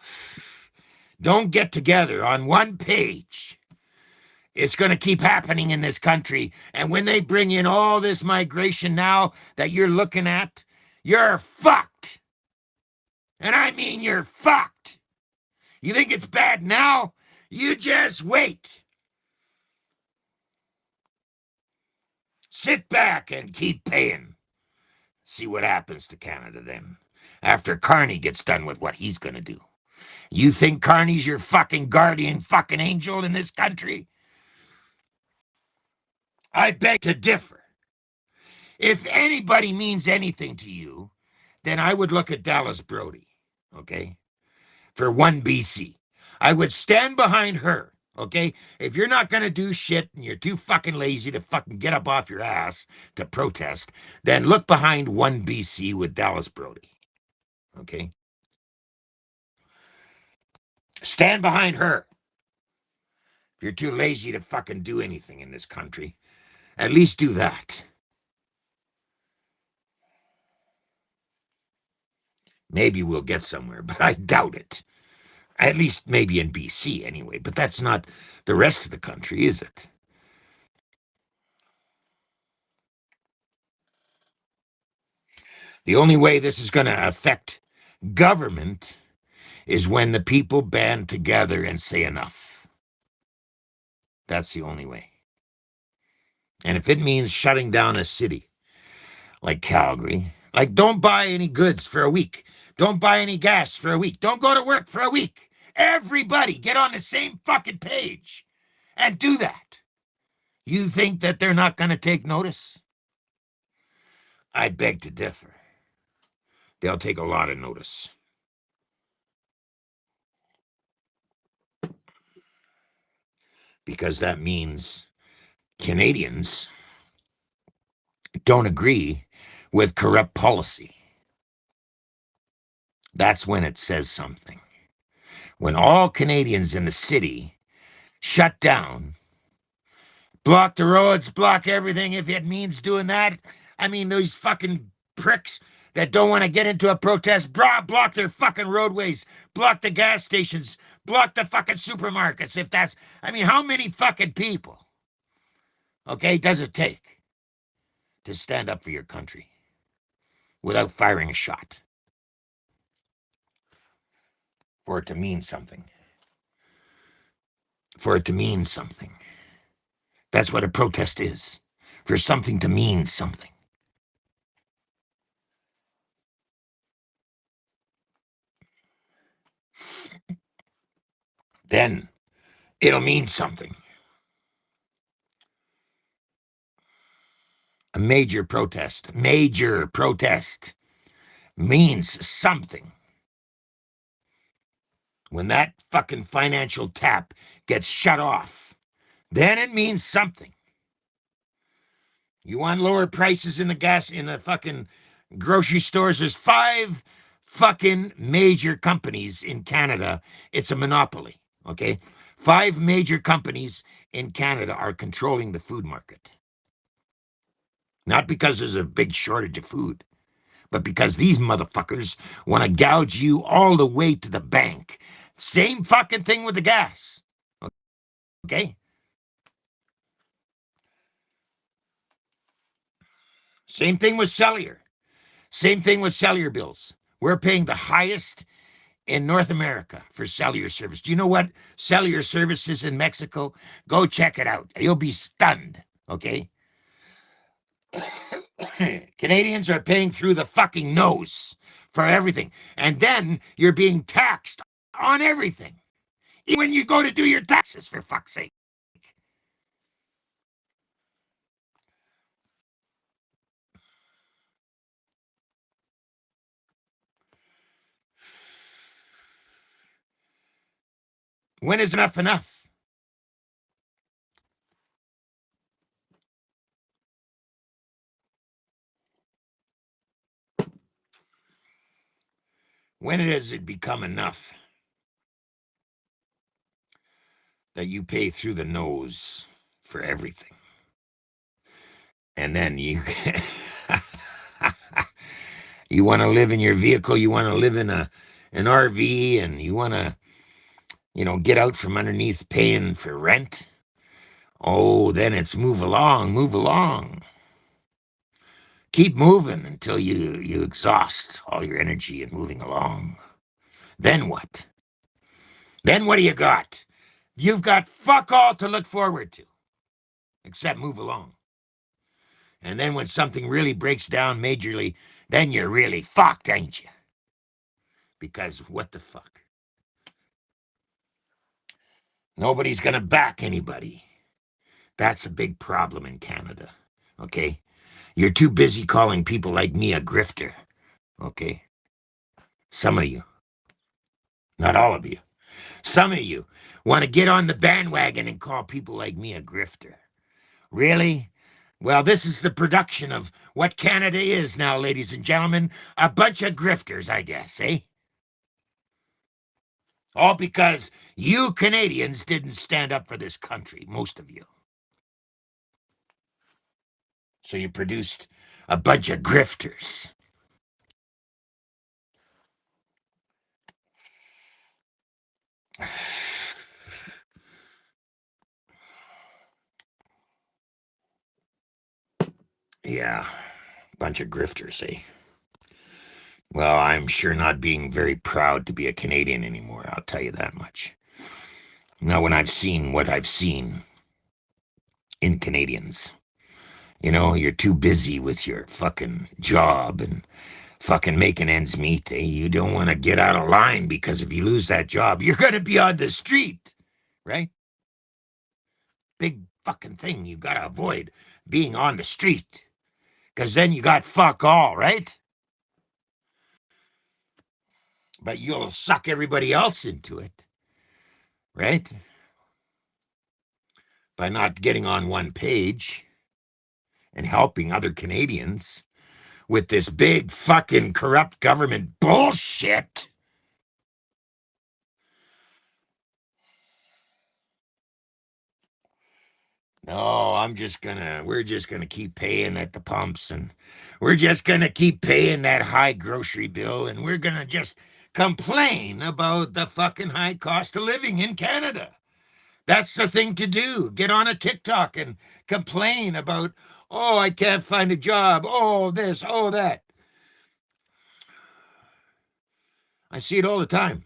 don't get together on one page, it's going to keep happening in this country. And when they bring in all this migration now that you're looking at, you're fucked. And I mean you're fucked. You think it's bad now? You just wait. Sit back and keep paying. See what happens to Canada then, after Carney gets done with what he's going to do. You think Carney's your fucking guardian fucking angel in this country? I beg to differ. If anybody means anything to you, then I would look at Dallas Brody, okay? For 1BC. I would stand behind her, okay? If you're not going to do shit and you're too fucking lazy to fucking get up off your ass to protest, then look behind 1BC with Dallas Brody, okay? Stand behind her. If you're too lazy to fucking do anything in this country, at least do that. Maybe we'll get somewhere, but I doubt it. At least maybe in BC anyway, but that's not the rest of the country, is it? The only way this is going to affect government is when the people band together and say enough. That's the only way. And if it means shutting down a city like Calgary, like don't buy any goods for a week, don't buy any gas for a week, don't go to work for a week. Everybody get on the same fucking page and do that. You think that they're not going to take notice? I beg to differ. They'll take a lot of notice. Because that means Canadians don't agree with corrupt policy. That's when it says something. When all Canadians in the city shut down, block the roads, block everything, if it means doing that. I mean, those fucking pricks that don't want to get into a protest, block their fucking roadways, block the gas stations, block the fucking supermarkets. If that's, I mean, how many fucking people, okay, does it take to stand up for your country without firing a shot? For it to mean something. For it to mean something. That's what a protest is. For something to mean something. Then it'll mean something. A major protest means something. When that fucking financial tap gets shut off, then it means something. You want lower prices in the fucking grocery stores? There's 5 fucking major companies in Canada. It's a monopoly, okay? 5 major companies in Canada are controlling the food market. Not because there's a big shortage of food, but because these motherfuckers want to gouge you all the way to the bank. Same fucking thing with the gas. Okay? Same thing with cellular. Same thing with cellular bills. We're paying the highest in North America for cellular service. Do you know what cellular service is in Mexico? Go check it out. You'll be stunned. Okay? Canadians are paying through the fucking nose for everything. And then you're being taxed on everything. Even when you go to do your taxes, for fuck's sake. When is enough enough? When does it become enough that you pay through the nose for everything? And then you you want to live in your vehicle, you want to live in an RV, and you want to, get out from underneath paying for rent. Oh, then it's move along, move along. Keep moving until you exhaust all your energy in moving along. Then what? Then what do you got? You've got fuck all to look forward to, except move along. And then when something really breaks down majorly, then you're really fucked, ain't you? Because what the fuck? Nobody's gonna back anybody. That's a big problem in Canada, okay? You're too busy calling people like me a grifter, okay? Some of you, not all of you, some of you want to get on the bandwagon and call people like me a grifter. Really? Well, this is the production of what Canada is now, ladies and gentlemen. A bunch of grifters, I guess, eh? All because you Canadians didn't stand up for this country, most of you. So you produced a bunch of grifters. Yeah, bunch of grifters, eh? Well, I'm sure not being very proud to be a Canadian anymore, I'll tell you that much. Now, when I've seen what I've seen in Canadians, you're too busy with your fucking job and fucking making ends meet, eh? You don't want to get out of line because if you lose that job, you're going to be on the street, right? Big fucking thing you got to avoid being on the street because then you got fuck all, right? But you'll suck everybody else into it, right? By not getting on one page and helping other Canadians with this big fucking corrupt government bullshit. No, we're just gonna keep paying at the pumps and we're just gonna keep paying that high grocery bill and we're gonna just complain about the fucking high cost of living in Canada. That's the thing to do. Get on a TikTok and complain about, oh, I can't find a job. Oh, this, oh, that. I see it all the time.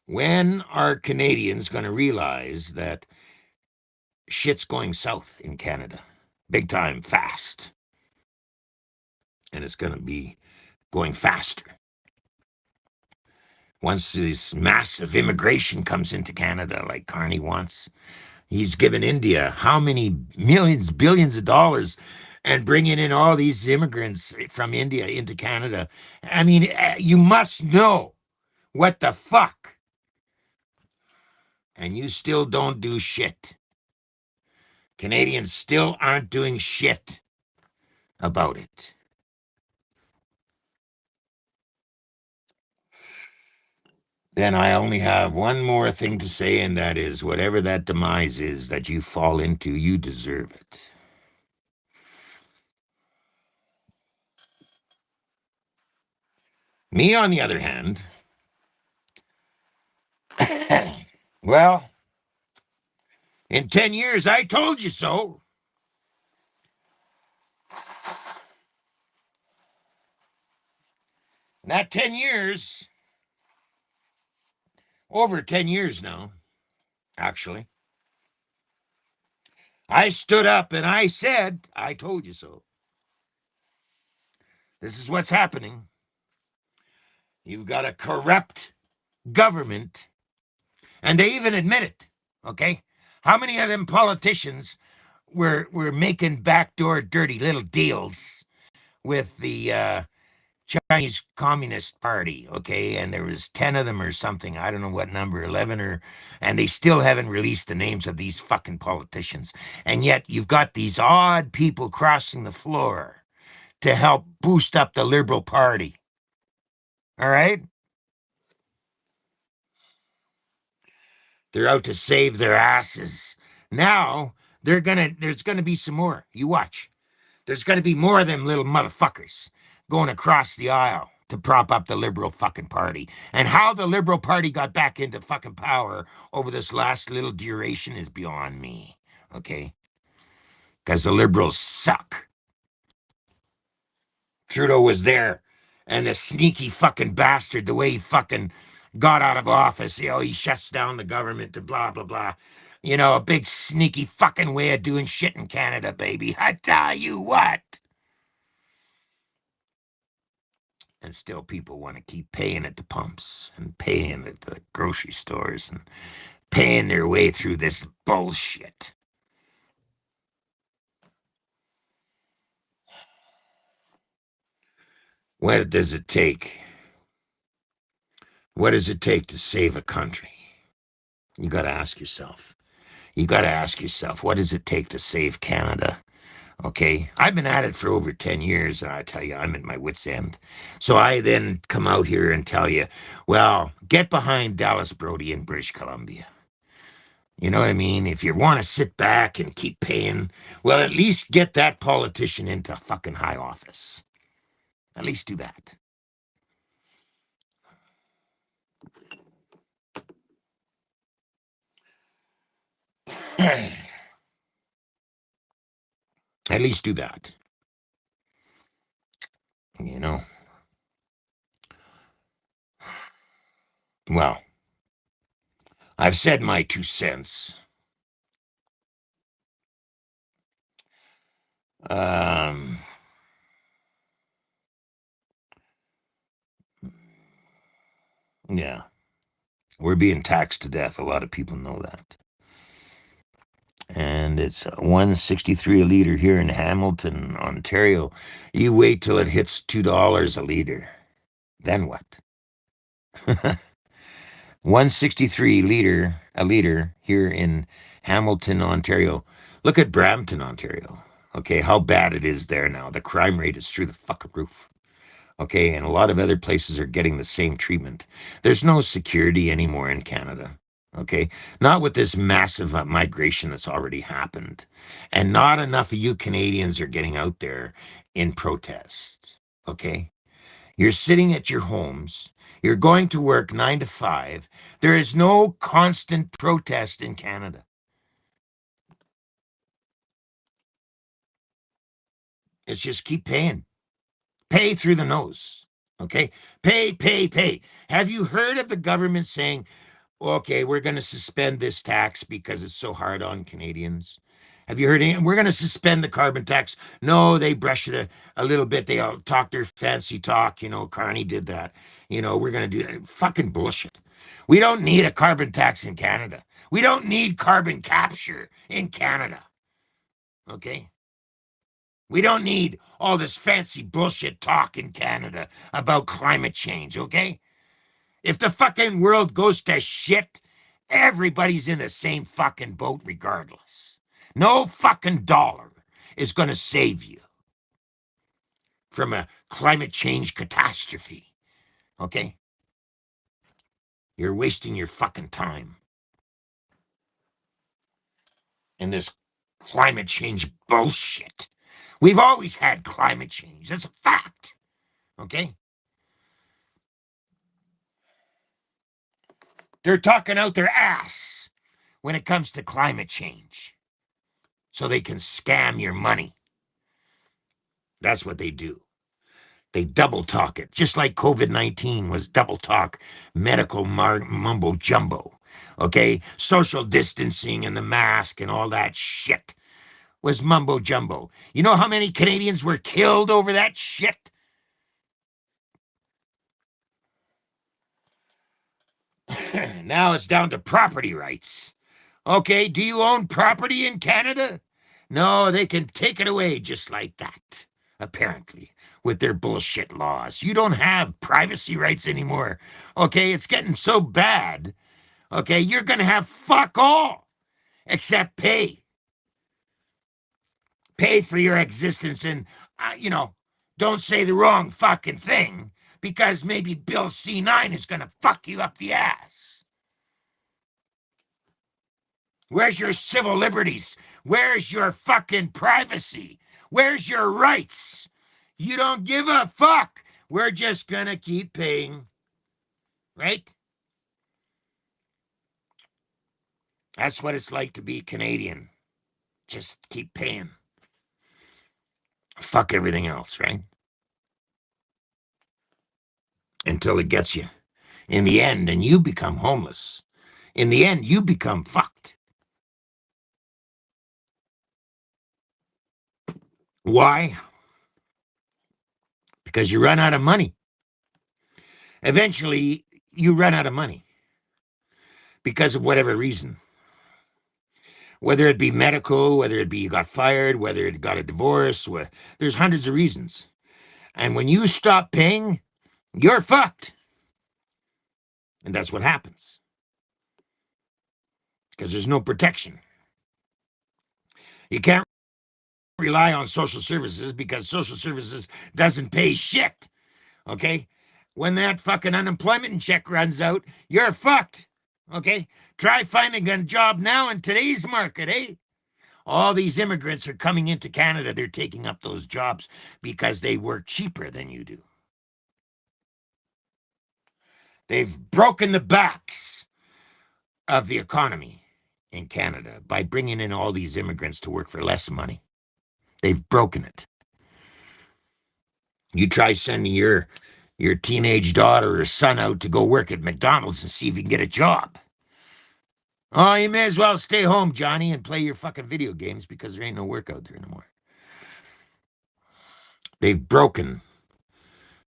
When are Canadians going to realize that shit's going south in Canada? Big time, fast. And it's going to be going faster. Once this massive immigration comes into Canada, like Carney wants, he's given India how many millions, billions of dollars and bringing in all these immigrants from India into Canada. I mean, you must know what the fuck. And you still don't do shit. Canadians still aren't doing shit about it. Then I only have one more thing to say, and that is whatever that demise is that you fall into, you deserve it. Me, on the other hand, well, in 10 years, I told you so. And that 10 years, over 10 years now, actually, I stood up and I said, I told you so. This is what's happening. You've got a corrupt government, and they even admit it, okay? How many of them politicians were making backdoor dirty little deals with the Chinese Communist Party, okay? And there was 10 of them or something. I don't know what number, 11 or... And they still haven't released the names of these fucking politicians. And yet you've got these odd people crossing the floor to help boost up the Liberal Party. All right? They're out to save their asses. Now, there's gonna be some more. You watch. There's gonna be more of them little motherfuckers going across the aisle to prop up the Liberal fucking Party. And how the Liberal Party got back into fucking power over this last little duration is beyond me. Okay? Because the Liberals suck. Trudeau was there. And the sneaky fucking bastard, the way he fucking got out of office, he shuts down the government to blah, blah, blah. A big sneaky fucking way of doing shit in Canada, baby. I tell you what. And still people want to keep paying at the pumps and paying at the grocery stores and paying their way through this bullshit. What does it take? What does it take to save a country? You got to ask yourself. You got to ask yourself, what does it take to save Canada? Okay, I've been at it for over 10 years, and I tell you, I'm at my wit's end. So I then come out here and tell you, well, get behind Dallas Brody in British Columbia. You know what I mean? If you want to sit back and keep paying, well, at least get that politician into fucking high office. At least do that. At least do that. You know? Well, I've said my 2 cents. Um, yeah. We're being taxed to death. A lot of people know that. And it's 163 a liter here in Hamilton, Ontario. You wait till it hits $2 a liter. Then what? 163 a liter here in Hamilton, Ontario. Look at Brampton, Ontario. Okay, how bad it is there now. The crime rate is through the fucking roof. Okay, and a lot of other places are getting the same treatment. There's no security anymore in Canada. Okay, not with this massive migration that's already happened. And not enough of you Canadians are getting out there in protest. Okay, you're sitting at your homes. You're going to work 9 to 5. There is no constant protest in Canada. It's just keep paying. Pay through the nose. Okay? Pay, pay, pay. Have you heard of the government saying, okay, we're going to suspend this tax because it's so hard on Canadians? Have you heard any? We're going to suspend the carbon tax. No, they brush it a little bit. They all talk their fancy talk. You know, Carney did that. You know, we're going to do that. Fucking bullshit. We don't need a carbon tax in Canada. We don't need carbon capture in Canada. Okay? We don't need all this fancy bullshit talk in Canada about climate change, okay? If the fucking world goes to shit, everybody's in the same fucking boat regardless. No fucking dollar is going to save you from a climate change catastrophe, okay? You're wasting your fucking time in this climate change bullshit. We've always had climate change. That's a fact, okay? They're talking out their ass when it comes to climate change so they can scam your money. That's what they do. They double talk it, just like COVID-19 was double talk, medical mumbo jumbo. Okay? Social distancing and the mask and all that shit was mumbo jumbo. You know how many Canadians were killed over that shit? Now it's down to property rights. Okay, do you own property in Canada? No, they can take it away just like that, apparently, with their bullshit laws. You don't have privacy rights anymore. Okay, it's getting so bad. Okay, you're going to have fuck all except pay. Pay for your existence and, don't say the wrong fucking thing because maybe Bill C9 is going to fuck you up the ass. Where's your civil liberties? Where's your fucking privacy? Where's your rights? You don't give a fuck. We're just gonna keep paying. Right? That's what it's like to be Canadian. Just keep paying. Fuck everything else, right? Until it gets you. In the end, and you become homeless. In the end, you become fucked. Why? Because you run out of money. Eventually, you run out of money because of whatever reason. Whether it be medical, whether it be you got fired, whether it got a divorce, there's hundreds of reasons. And when you stop paying, you're fucked. And that's what happens. Because there's no protection. You can't rely on social services because social services doesn't pay shit. Okay? When that fucking unemployment check runs out, you're fucked. Okay? Try finding a job now in today's market, eh? All these immigrants are coming into Canada. They're taking up those jobs because they work cheaper than you do. They've broken the backs of the economy in Canada by bringing in all these immigrants to work for less money. They've broken it. You try sending your teenage daughter or son out to go work at McDonald's and see if you can get a job. Oh, you may as well stay home, Johnny, and play your fucking video games because there ain't no work out there anymore. They've broken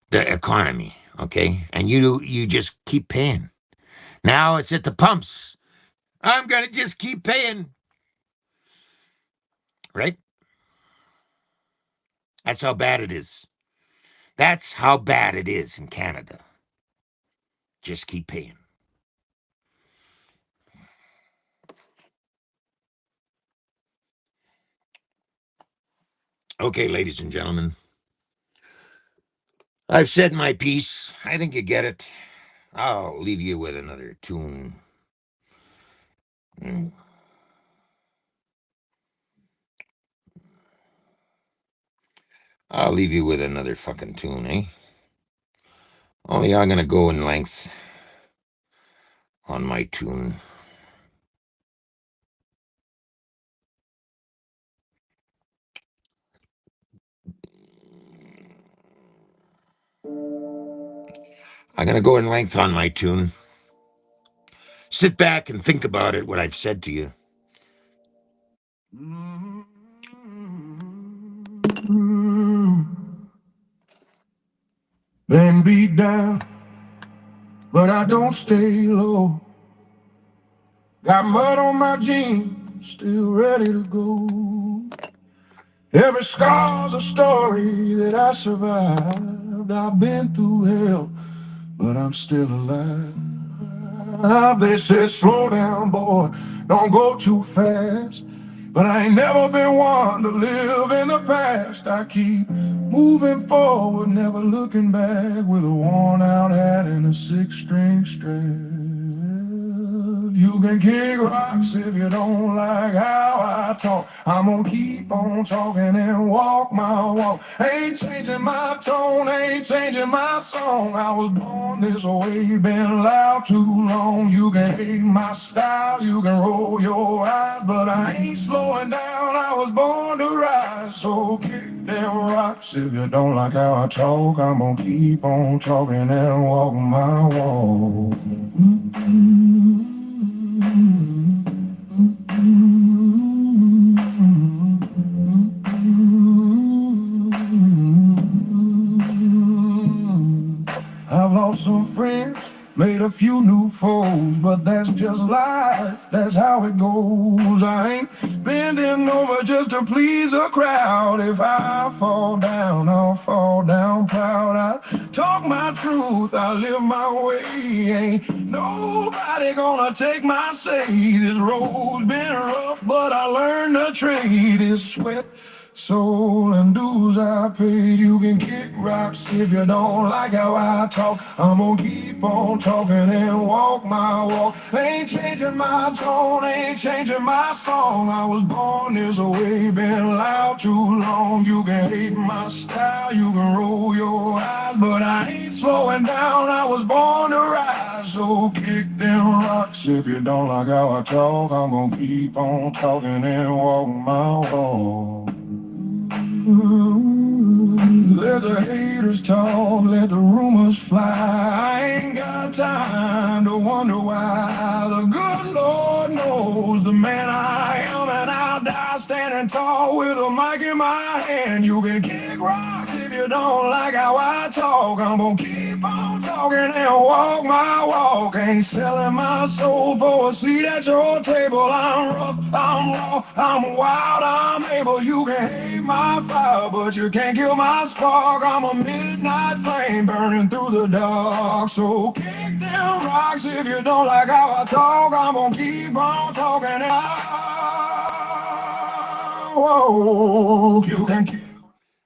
the economy, okay? And you just keep paying. Now it's at the pumps. I'm gonna just keep paying. Right? That's how bad it is. That's how bad it is in Canada. Just keep paying. Okay, ladies and gentlemen. I've said my piece. I think you get it. I'll leave you with another tune. I'll leave you with another fucking tune, eh? Only I'm gonna go in length on my tune. I'm gonna go in length on my tune. Sit back and think about it, what I've said to you. Been beat down, but I don't stay low. Got mud on my jeans, still ready to go. Every scar's a story that I survived. I've been through hell, but I'm still alive. They said, slow down, boy, don't go too fast. But I ain't never been one to live in the past. I keep moving forward, never looking back, with a worn out hat and a six-string strap. You can kick rocks if you don't like how I talk. I'm gonna keep on talking and walk my walk. Ain't changing my tone, ain't changing my song. I was born this way, been loud too long. You can hate my style, you can roll your eyes, but I ain't slowing down. I was born to rise, so kick them rocks if you don't like how I talk. I'm gonna keep on talking and walk my walk. I've lost some friends, made a few new foes, but that's just life, that's how it goes. I ain't bending over just to please a crowd. If I fall down, I'll fall down proud. I talk my truth, I live my way. Ain't nobody gonna take my say. This road's been rough, but I learned to trade. It's sweat, soul, and dues I paid. You can kick rocks if you don't like how I talk. I'm gonna keep on talking and walk my walk. Ain't changing my tone, ain't changing my song. I was born this way, been loud too long. You can hate my style, you can roll your eyes, but I ain't slowing down. I was born to rise, so kick them rocks if you don't like how I talk. I'm gonna keep on talking and walk my walk. Let the haters talk, let the rumors fly. I ain't got time to wonder why. The good Lord knows the man I am, and I'll die standing tall with a mic in my hand. You can kick rocks if you don't like how I talk. I'm gonna keep on talking and walk my walk. Ain't selling my soul for a seat at your table. I'm rough, I'm raw, I'm wild, I'm able. You can hate my fire, but you can't kill my spark. I'm a midnight flame burning through the dark. So kick them rocks if you don't like how I talk. I'm gonna keep on talking and I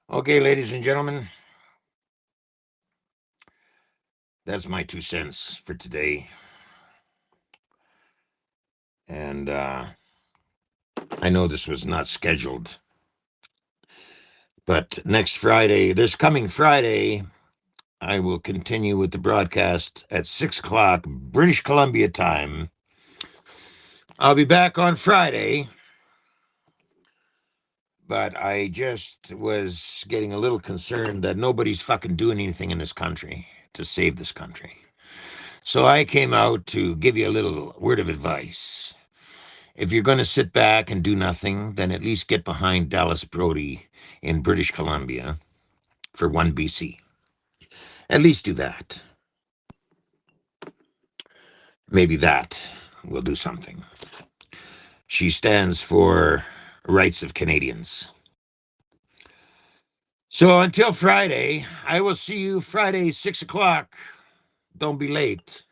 Okay, ladies and gentlemen, that's my 2 cents for today. And I know this was not scheduled, but this coming Friday, I will continue with the broadcast at 6 o'clock British Columbia time. I'll be back on Friday, but I just was getting a little concerned that nobody's fucking doing anything in this country to save this country. So I came out to give you a little word of advice. If you're going to sit back and do nothing, then at least get behind Dallas Brody in British Columbia for 1BC. At least do that. Maybe that will do something. She stands for rights of Canadians. So until Friday, I will see you Friday, 6 o'clock. Don't be late.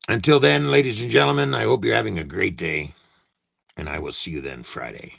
Until then, ladies and gentlemen, I hope you're having a great day, and I will see you then Friday.